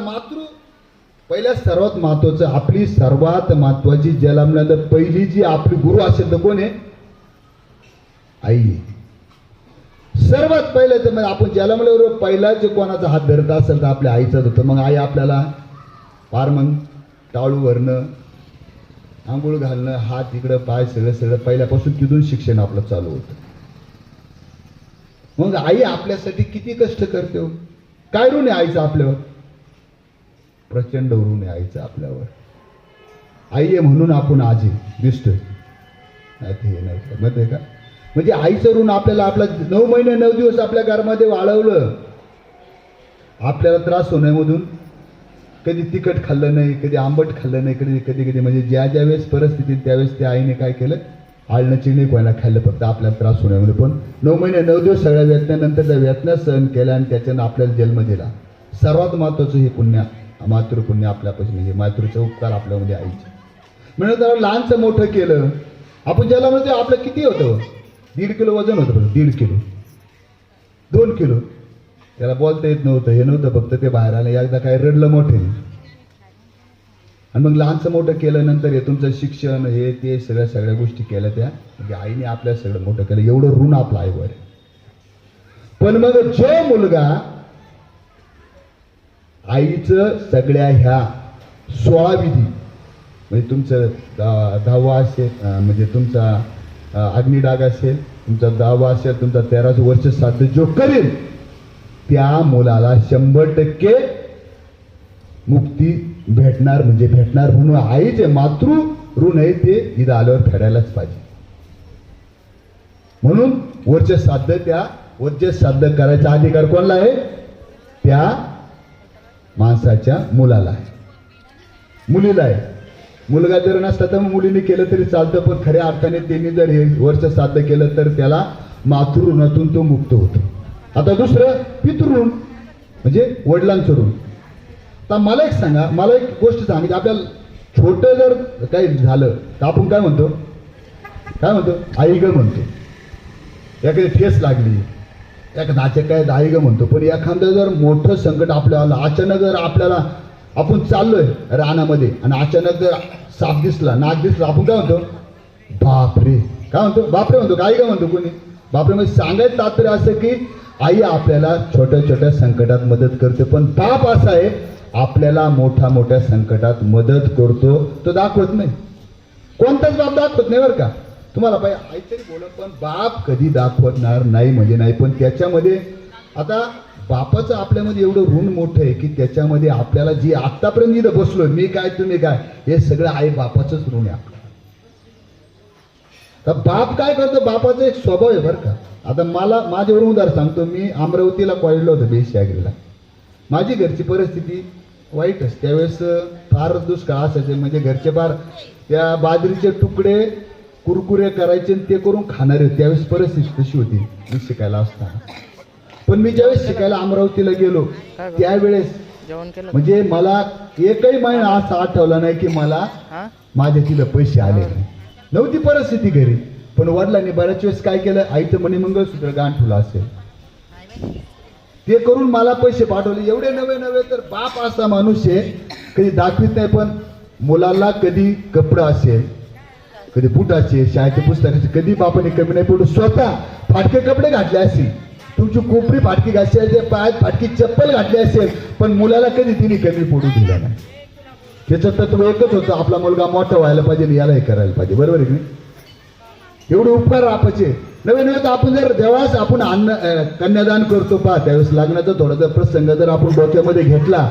पहिल्या सर्वात महत्वाचं, आपली सर्वात महत्वाची जन्मल्यानंतर पहिली जी आपली गुरु असेल तर कोण आहे, आई आहे. सर्वात पहिलं तर आपण जन्मल्यावर पहिला जे कोणाचा हात धरत असेल तर आपल्या आईचाच होतं. मग आई आपल्याला फार मग टाळू भरणं, आंघोळ घालणं, हात इकडं पाय सगळं पहिल्यापासून तिथून शिक्षण आपलं चालू होतं. मग आई आपल्यासाठी किती कष्ट करते. काय ऋण आहे आईचं आपल्यावर, प्रचंड ऋण आहे आईचं आपल्यावर. आई आहे म्हणून आपण आजी दिसतोय, नाही ते हे नाही माहिती आहे का. म्हणजे आईचं ऋण आपल्याला, आपला 9 महिने 9 दिवस आपल्या घरामध्ये वाळवलं, आपल्याला त्रास होण्यामधून. कधी तिखट खाल्लं नाही, कधी आंबट खाल्लं नाही, कधी म्हणजे ज्या वेळेस परिस्थितीत त्यावेळेस त्या आईने काय केलं, आळणं चिणी कोणाला खाल्लं फक्त आपल्याला त्रास होण्यामध्ये. पण 9 महिने 9 दिवस सगळ्या वेदनेनंतर त्या वेदना सहन केल्या आणि त्याच्यानं आपल्याला जन्म दिला. सर्वात महत्वाचं हे पुण्य, मातृपुण्य आपल्यापासून, म्हणजे मातृचा उपकार आपल्यामध्ये आईचे. म्हणून त्याला लहानचं मोठं केलं. आपण जन्मामध्ये आपलं किती होतं, 1.5 किलो वजन होतं, 1.5 किलो 2 किलो. त्याला बोलता येत नव्हतं, हे नव्हतं, फक्त ते बाहेर आलं. एकदा काय रडलं मोठे, आणि मग लहानचं मोठं केलं. नंतर हे तुमचं शिक्षण, हे ते सगळ्या गोष्टी केल्या त्या, म्हणजे आईने आपल्याला सगळं मोठं केलं. एवढं ऋण आपलं आईवर आहे. पण मग जो मुलगा आईचं सगळ्या ह्या 16 विधी, म्हणजे तुमचं 10वा असेल, म्हणजे तुमचा अग्निडाग असेल, तुमचा 10वा असेल, तुमचा 13 वर्ष श्राद्ध जो करेल त्या मुलाला 100% मुक्ती भेटणार. म्हणजे भेटणार. म्हणून आईचे मातृ ऋण आहे ते इथं आल्यावर फेडायलाच पाहिजे. म्हणून वर्ष श्राद्ध, त्या वर्ष श्राद्ध करायचा अधिकार कोणाला आहे, त्या माणसाच्या मुलाला आहे, मुलीला आहे. मुलगा जर नसता तर मुलीने केलं तरी चालतं, पण खऱ्या अर्थाने त्यांनी जर हे वर्ष श्राद्ध केलं तर त्याला मातृऋणातून तो मुक्त होतो. आता दुसरं पितृऋण, म्हणजे वडिलांचं ऋण. तर मला एक सांगा, मला एक गोष्ट सांगायची, आपल्याला छोटं जर काही झालं तर आपण काय म्हणतो, आई ग म्हणतो. एखादी ठेस लागली, एखादा काय आई ग म्हणतो. पण एखादं जर मोठं संकट आपल्याला अचानक जर आपल्याला आपण चाललोय रानामध्ये आणि अचानक जर साप दिसला, नाग दिसला, आपण काय म्हणतो? बापरे. काय म्हणतो? बापरे म्हणतो. आई काय म्हणतो कोणी? बापरे. म्हणजे सांगायचं तात्पर्य असं की आई आपल्याला छोट्या छोट्या संकटात मदत करते, पण बाप असा आहे आपल्याला मोठ्या मोठ्या संकटात मदत करतो. तो दाखवत नाही, कोणताच बाप दाखवत नाही बरं का. तुम्हाला पाहिजे आईतरी बोलत, पण बाप कधी दाखवणार नाही म्हणजे नाही. पण त्याच्यामध्ये आता बापाचं आपल्यामध्ये एवढं ऋण मोठं आहे की त्याच्यामध्ये आपल्याला जी आतापर्यंत इथं बसलोय, मी काय तुम्ही काय, हे सगळं आई बापाचंच ऋण आहे आपलं. तर बाप काय करतो? बापाचा एक स्वभाव आहे बरं का. आता मला माझ्यावरून उदाहरण सांगतो. मी अमरावतीला कॉलेजला होतो, बेशियागरीला. माझी घरची परिस्थिती वाईट असते त्यावेळेस, फार दुष्काळ असायचे. म्हणजे घरचे फार त्या बाजरीचे तुकडे कुरकुरे करायचे आणि ते करून खाणारे होते. त्यावेळेस परिस्थिती तशी होती मी शिकायला असताना. पण मी ज्यावेळेस शिकायला अमरावतीला गेलो त्यावेळेस म्हणजे मला एकही महिना असा आठवला नाही की मला माझ्या तिथं पैसे आले नाही. नव्हती परिस्थिती घरी. पण वडिलांनी बऱ्याच वेळेस काय केलं, आईचं म्हणे मंगळसूत्र गांठवलं असेल ते करून मला पैसे पाठवले. एवढे नवे नवे. तर बाप असा माणूस आहे कधी दाखवित नाही, पण मुलाला कधी कपडा असेल, कधी बुटाचे, शाळेचे पुस्तकाचे, कधी बापाने कमी नाही पडू. स्वतः फाटके कपडे घातले असतील, तुमची कोपरी फाटकी घातली असेल, पायात फाटकी चप्पल घातली असेल, पण मुलाला कधी तिने कमी पडू दिला नाही. त्याचं तत्व एकच होतं, आपला मुलगा मोठा व्हायला पाहिजे, यालाही करायला पाहिजे. बरोबर आहे की नाही? एवढे उपकार आपचे नवे नव्हे. तर आपण जर जेव्हाच आपण कन्यादान करतो पहा, त्यावेळेस लग्नाचा थोडासा प्रसंग जर आपण डोक्यामध्ये घेतला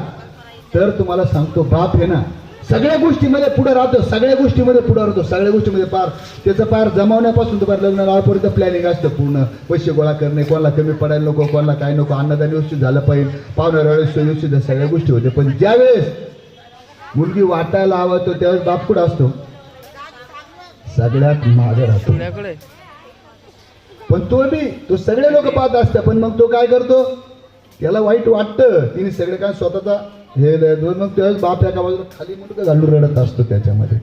तर तुम्हाला सांगतो बाप आहे ना सगळ्या गोष्टीमध्ये पुढे राहतो, सगळ्या गोष्टीमध्ये पुढे राहतो, सगळ्या गोष्टीमध्ये पार त्याचं पार जमावण्यापासून तर पार लग्न लावापर्यंत प्लॅनिंग असतं पूर्ण. पैसे गोळा करणे, कोणाला कमी पडायला नको, कोणाला काय नको, अन्नदान व्यवस्थित झालं पाहिजे, पाहुण्या व्यवस्थित, सगळ्या गोष्टी होते. पण ज्यावेळेस मुलगी वाटायला आवडतो त्यावेळेस बाप कुठं असतो? सगळ्यात मागे राहतो. पण तो सगळे लोक पाहत असतात, पण मग तो काय करतो? त्याला वाईट वाटतं, तिने सगळे काय स्वतःचा हे मग त्यावेळेस बाप एका बाजूला खाली मुलगा घालून रडत असतो त्याच्यामध्ये.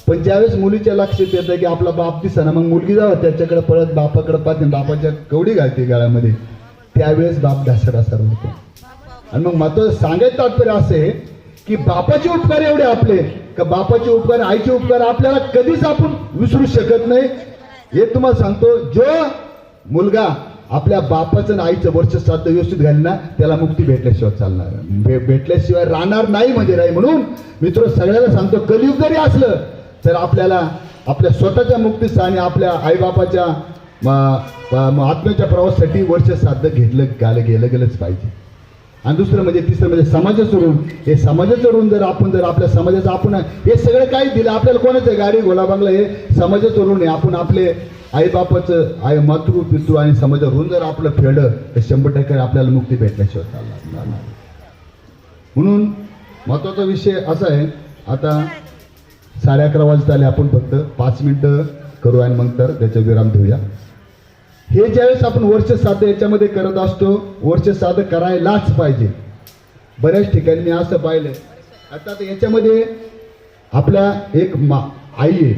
पण ज्यावेळेस मुलीच्या लक्षात येतं की आपला बाप दिसना, मग मुलगी जावं त्याच्याकडे पळत बापाकडे पाहते, बापाच्या कवडी घालते गळ्यामध्ये, त्यावेळेस बाप ढासळासा होतो. आणि मग महत्व सांगायचं तात्पर्य असं आहे की बापाचे उपकार एवढे आपले का बापाचे उपकार, आईचे उपकार आपल्याला कधीच आपण विसरू शकत नाही. हे तुम्हाला सांगतो, जो मुलगा आपल्या बापाचं आणि आईचं वर्ष श्राद्ध व्यवस्थित घालणार ना, त्याला मुक्ती भेटल्याशिवाय चालणार, भेटल्याशिवाय राहणार नाही म्हणजे नाही. म्हणून मित्र सगळ्याला सांगतो, कलियुग जरी असलं तर आपल्याला आपल्या स्वतःच्या मुक्तीसाठी आपल्या आईबापाच्या आत्म्याच्या प्रवासासाठी वर्ष श्राद्ध गेलंच पाहिजे. आणि दुसरं म्हणजे तिसरं म्हणजे समाजाचं ऋण. हे समाजाचं ऋण जर आपल्या समाजाचं आपण हे सगळं काही दिलं आपल्याला, कोणाचं गाडी घोडा बंगला, हे समाजाचं ऋण आहे. आपण आपले आईबापाचं मातृ पितृ आणि समाजाचं ऋण जर आपलं फेडलं तर 100% आपल्याला मुक्ती भेटल्याशिवाय चालणार. म्हणून महत्वाचा विषय असा आहे, आता 11:30 वाजता आले, आपण फक्त 5 मिनिटं करू आणि मग तर त्याचा विराम घेऊया. हे ज्यावेळेस आपण वर्ष श्राद्ध याच्यामध्ये करत असतो, वर्ष श्राद्ध करायलाच पाहिजे. बऱ्याच ठिकाणी मी असं पाहिलंय, आता याच्यामध्ये आपल्या एक आई आहे,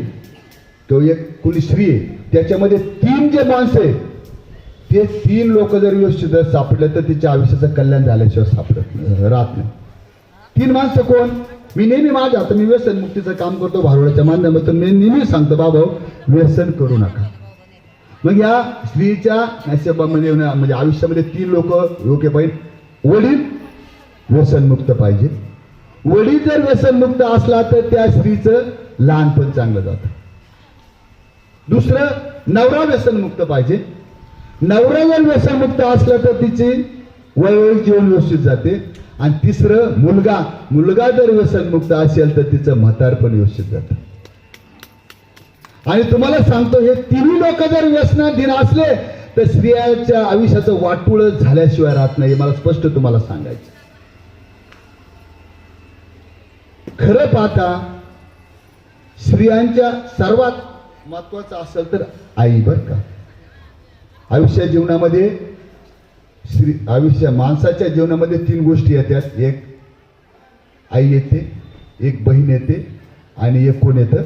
तो एक कुणी स्त्री आहे, त्याच्यामध्ये 3 जे माणसं आहे ते 3 लोक जर व्यवस्थित सापडले तर तिच्या आयुष्याचं कल्याण झाल्याशिवाय राहत नाही. 3 माणसं कोण? मी नेहमी माझ्या आता मी व्यसन मुक्तीचं काम करतो भारुडाच्या माध्यमातून, मी नेहमी सांगतो बाबा व्यसन करू नका. मग या स्त्रीच्या नशिबामध्ये म्हणजे आयुष्यामध्ये 3 लोक योग्य पाहिजे. वडील व्यसनमुक्त पाहिजे. वडील जर व्यसनमुक्त असला तर त्या स्त्रीचं लहानपण चांगलं जातं. दुसरं, नवरा व्यसनमुक्त पाहिजे. नवरा जर व्यसनमुक्त असला तर तिची वैवाहिक जीवन व्यवस्थित जाते. आणि तिसरं, मुलगा जर व्यसनमुक्त असेल तर तिचं म्हातारपण व्यवस्थित जातं. आणि तुम्हाला सांगतो, हे 3 लोक जर व्यसनाधीन असले तर स्त्रियांच्या आयुष्याचं वाटोळ झाल्याशिवाय राहत नाही. मला स्पष्ट तुम्हाला सांगायचं. खरं पाहता स्त्रियांच्या सर्वात महत्वाचं असेल तर आई, बर का. जीवनामध्ये माणसाच्या जीवनामध्ये 3 गोष्टी येतात. एक आई येते, एक बहीण येते आणि एक कोण येतं?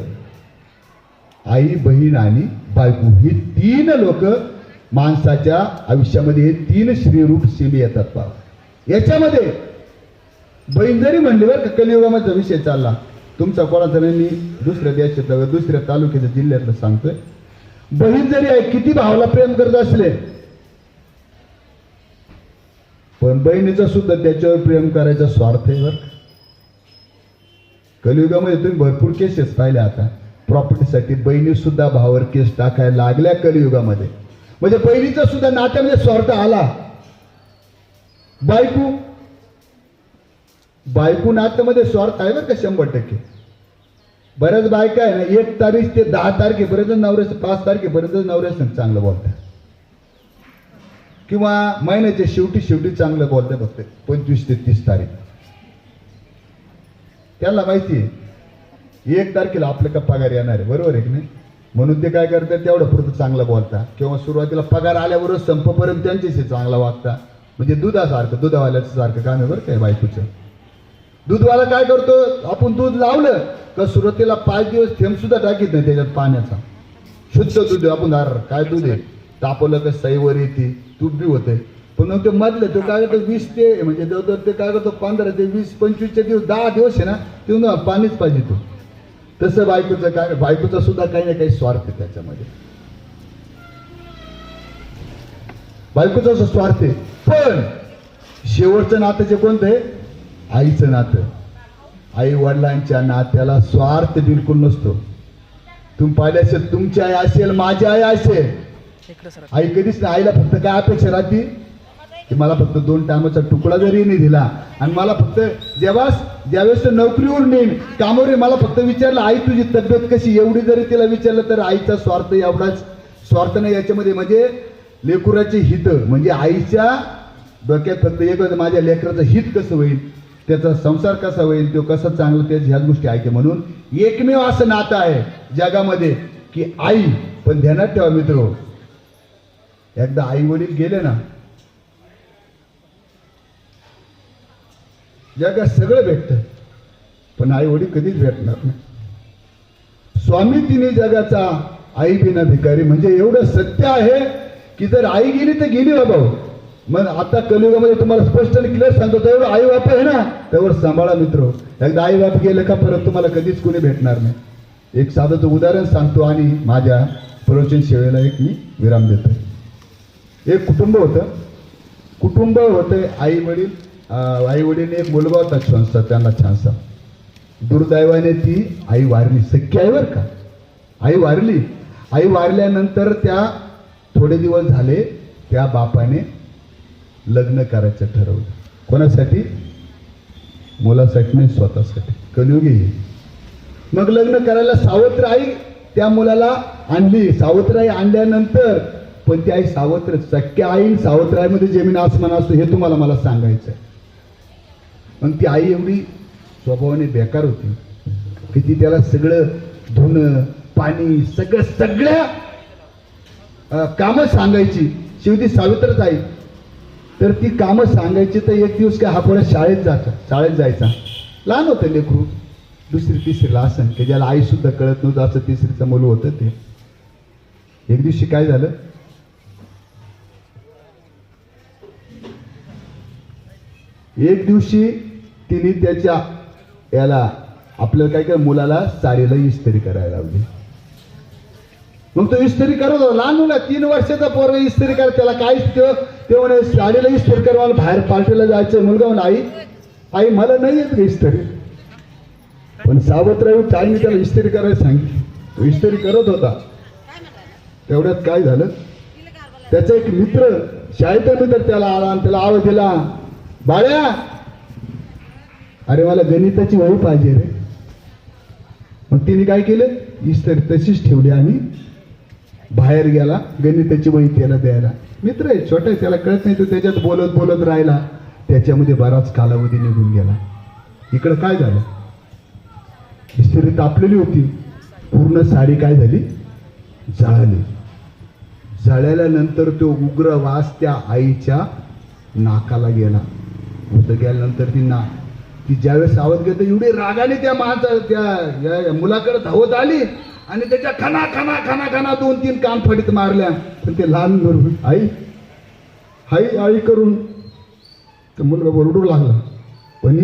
आई, बहीण आणि बायको. ही 3 लोक माणसाच्या आयुष्यामध्ये, हे 3 श्रीरूप सीमे येतात पहा. याच्यामध्ये बहीण जरी म्हणली बरं का, कलियुगाचा विषय चालला तुमचा कोणाचा नाही, मी दुसऱ्या देशातलं दुसऱ्या तालुक्याच्या जिल्ह्यातलं सांगतोय, बहीण जरी आहे किती भावाला प्रेम करत असले, पण बहिणीचा सुद्धा त्याच्यावर प्रेम करायचा स्वार्थ आहे बरं. कलियुगामध्ये तुम्ही भरपूर केसेस पाहिल्या आता, प्रॉपर्टीसाठी बहिणी सुद्धा भावावर केस टाकायला लागल्या कलियुगामध्ये. म्हणजे बहिणीचा सुद्धा नात्यामध्ये स्वार्थ आला. बायको नात्यामध्ये स्वार्थ आहे बरं का 100%. बऱ्याच बायका आहे ना 1 तारीख ते 10 तारखेपर्यंत नवऱ्याचं 5 तारखेपर्यंत नवऱ्याचं चांगलं बोलतात, किंवा महिन्याच्या शेवटी चांगलं बोलतात, फक्त 25 ते 30 तारीख. त्याला माहिती आहे 1 तारखेला आपल्या का पगार येणार आहे, बरोबर आहे की नाही, म्हणून ते काय करतात तेवढं पुरतं चांगलं बोलता, किंवा सुरुवातीला पगार आल्यावरच संपपर्यंत त्यांच्याशी चांगला वागता. म्हणजे दुधासारखं, दुधावाल्याचं सारखं काम आहे बरं काय बायकोचं. दूधवाला काय करतो, आपण दूध लावलं का सुरुवातीला 5 दिवस थेंब सुद्धा टाकीत नाही त्याच्यात पाण्याचा, शुद्ध दूध. आपण काय दूध आहे तापवलं का सईवर येते, तूप बी होते, पण ते मधलं तो काय करतो 20 ते म्हणजे ते काय करतो 15 ते 20-25 दिवस 10 दिवस आहे ना तेव्हा पाणीच पाहिजे तो. तसं बायकोचं काय, बायकोचा सुद्धा काही ना काही स्वार्थ आहे त्याच्यामध्ये, बायकोचा स्वार्थ आहे. पण शेवटचं नातं जे कोणतं आहे, आईचं नातं. आई वडिलांच्या नात्याला स्वार्थ बिलकुल नसतो. तुम्ही पाहिले असेल, तुमची आई असेल, माझी आई असेल, आई कधीच नाही. आईला फक्त काय अपेक्षा राहते की मला फक्त 2 टायमाचा तुकडा जरी नाही दिला, आणि मला फक्त ज्यावेळेस नोकरीवर नेईन कामावर मला फक्त विचारलं आई तुझी तब्येत कशी, एवढी जरी तिला विचारलं तर आईचा स्वार्थ एवढाच स्वार्थ नाही याच्यामध्ये. म्हणजे लेकराचे हित, म्हणजे आईच्या डोक्यात फक्त एक माझ्या लेकराचं हित कसं होईल, त्याचा संसार कसा होईल, तो कसा चांगला, त्या ह्याच गोष्टी ऐकते. म्हणून एकमेव असं नातं आहे जगामध्ये की आई. पण ध्यानात ठेवा मित्र, एकदा आई वडील गेले ना जगात सगळं भेटतं, पण आई वडील कधीच भेटणार नाही. स्वामी तिने जगाचा, आई बिना भिकारी. म्हणजे एवढं सत्य आहे की जर आई गेली तर गेली बाबा. मग आता कलियुगामध्ये तुम्हाला स्पष्ट आणि क्लिअर सांगतो, तेवढं आई बाप आहे ना त्यावर सांभाळा मित्र. एकदा आई बाप गेलं का परत तुम्हाला कधीच कोणी भेटणार नाही. एक साधं उदाहरण सांगतो आणि माझ्या प्रवचन सेवेला एक मी विराम देतो. एक कुटुंब होतं, आई वडील एक मुलगा होता छानसा, त्यांना छानसा. दुर्दैवाने ती आई वारली, सख्खी आई बरं का. आई वारल्यानंतर त्या थोडे दिवस झाले त्या बापाने लग्न करायचं ठरवलं. कोणासाठी? मुलासाठी नाही, स्वतःसाठी. कलियुगी. मग लग्न करायला सावत्र आई त्या मुलाला आणली. सावत्र आई आणल्यानंतर पण ती आई सावत्र, सख्या आई सावत्र आईमध्ये जमीन आसमान असतो हे तुम्हाला मला सांगायचं. मग ती आई एवढी स्वभावाने बेकार होती की ती त्याला सगळं धुणं पाणी सगळ्या कामं सांगायची. शेवटी सावित्रच आई, तर ती कामं सांगायची. तर एक दिवस काय हा पुढे शाळेत जायचा. लहान होतं लेकरू, 2री-3रीला असं की ज्याला आई सुद्धा कळत नव्हतं, असं 3रीचं मुलं होतं ते. एक दिवशी काय झालं, एक दिवशी तिने त्याच्या याला आपल्याला काय मुलाला साडीला इस्त्री करायला लावली. मग तो इस्त्री करत होता, लहान मुला 3 वर्षाचा पोरगा इस्त्री करत, त्याला काहीच ते म्हणे साडीला इस्त्री कर, मला बाहेर पार्टीला जायचं. मुलगा म्हणा आई मला नाही येत इस्त्री. पण सावत्र मी त्याला इस्त्री करायला सांगितली, तो इस्त्री करत होता. तेवढ्यात काय झालं, त्याचा एक मित्र, शाळेचा मित्र त्याला आला आणि त्याला आवाज दिला, बाळ्या अरे मला गणिताची वही पाहिजे रे. मग तिने काय केलं, इस्त्री तशीच ठेवली आणि बाहेर गेला गणिताची वही त्याला द्यायला. मित्र आहे, छोटा आहे, त्याला कळत नाही, तो त्याच्यात बोलत राहिला. त्याच्यामध्ये बराच कालावधी निघून गेला. इकडं काय झालं, इस्त्री तापलेली होती, पूर्ण साडी काय झाली, जळाली. जळाल्यानंतर तो उग्र वास त्या आईच्या नाकाला गेला. गेल्यानंतर ती ज्यावेळेस आवाज घेते एवढी रागाने त्या मुलाकडे धावत आली आणि त्याच्या खाना 2-3 कान फडीत मारल्या. पण ते लहान आई करून तो मुलगा ओरडू लागला. पण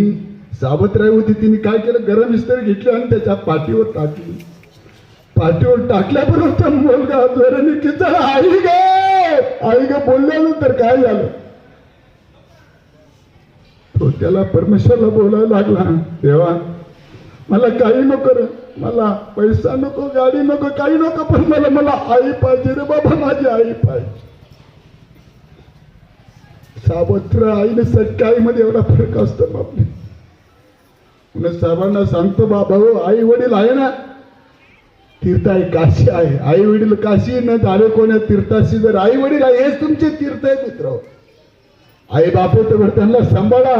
सावत्राई होती, तिने काय केलं, गरम इस्त्री घेतली आणि त्याच्या पाठीवर टाकली. पाठीवर टाकल्याबरोबर त्या मुलगा जोराने किचन आई ग, आई ग बोलल्यानंतर काय झालं, तो त्याला परमेश्वरला बोलायला लागला, देवा मला काही नको रे, मला पैसा नको, गाडी नको, काही नको, पण मला आई पाहिजे रे बाबा, माझी आई पाहिजे. सावत्र आईने सख्या आईमध्ये एवढा फरक असतो बापले. म्हणून सर्वांना सांगतो बाबा हो, आई वडील आहे ना, तीर्थ आहे, काशी आहे. आई वडील काशी न झाले कोण्या तीर्थाशी, जर आई वडील आहे हेच तुमचे तीर्थ आहे मित्र. आई बापू तर त्यांना सांभाळा,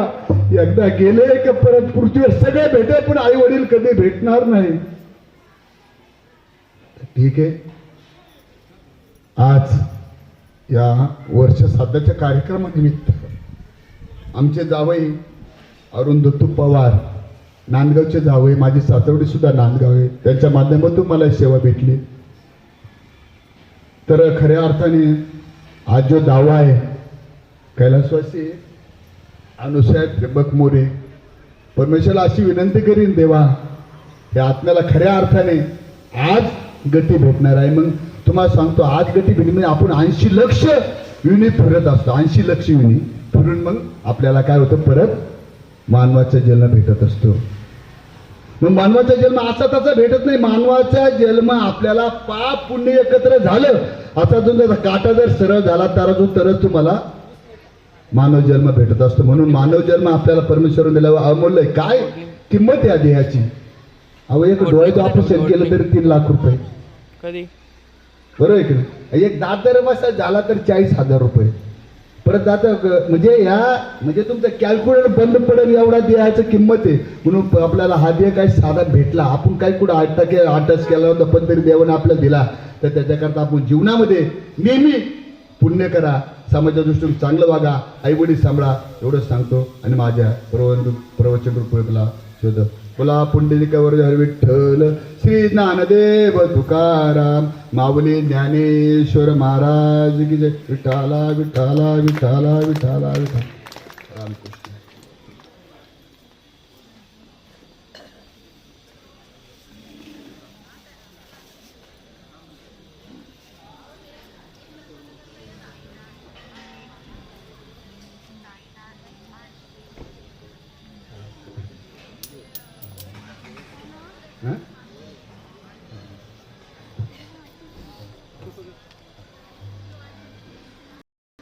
एकदा गेले की परत पृथ्वीवर सगळे भेटेल, पण आई वडील कधी भेटणार नाही. ठीक आहे, आज या वर्ष श्राद्धाच्या कार्यक्रमानिमित्त आमचे जावई अरुण दत्तू पवार, नांदगावचे जावई, माझी सासवडी सुद्धा नांदगाव आहे, त्यांच्या माध्यमातून मला सेवा भेटली. तर खऱ्या अर्थाने आज जो दावा आहे, कैलासवासी अनुसाहेब त्र्यंबक मोरे, परमेश्वराला अशी विनंती करीन, देवा या आत्म्याला खऱ्या अर्थाने आज गती भेटणार आहे. मग तुम्हाला सांगतो, आज गती भेटली म्हणजे आपण 80 लक्ष युनी फिरत असतो, 80 लक्ष युनी फिरून मग आपल्याला काय होतं, परत मानवाचा जन्म भेटत असतो. मग मानवाचा जन्म असा तसा भेटत नाही. मानवाचा जन्म आपल्याला पाप पुण्य एकत्र झालं, आता तुमचा काटा जर सरळ झाला तरच तुम्हाला मानव जन्म भेटत असतो. म्हणून मानव जन्म आपल्याला परमेश्वराने दिला, अमूल्य. काय किंमत आहे या देहाची? अहो, एक डोळ्याचं ऑपरेशन केलं तरी 3 लाख रुपये, कधी बरोबर आहे की? एक दात जर बसा झाला तर 40,000 रुपये. परत दात म्हणजे तुमचं कॅल्क्युलेटर बंद पडेल एवढा देहाची किंमत आहे. म्हणून आपल्याला हा देह काही साधा भेटला, आपण काय कुठं 8% केला होता, पण तरी देवाने आपल्याला दिला. तर त्याच्याकरता आपण जीवनामध्ये नेहमी पुण्य करा, समाजाच्या दृष्टीने चांगलं वागा, आई वडील सांभाळा, एवढंच सांगतो. आणि माझ्या प्रवचन रूपला शोध बोला पुंडलिकावर विठ्ठल, श्री ज्ञानदेव तुकाराम, माऊली ज्ञानेश्वर महाराज की जय. विठ्ठला विठ्ठला विठ्ठला विठ्ठला विठ्ठला रामकृष्ण.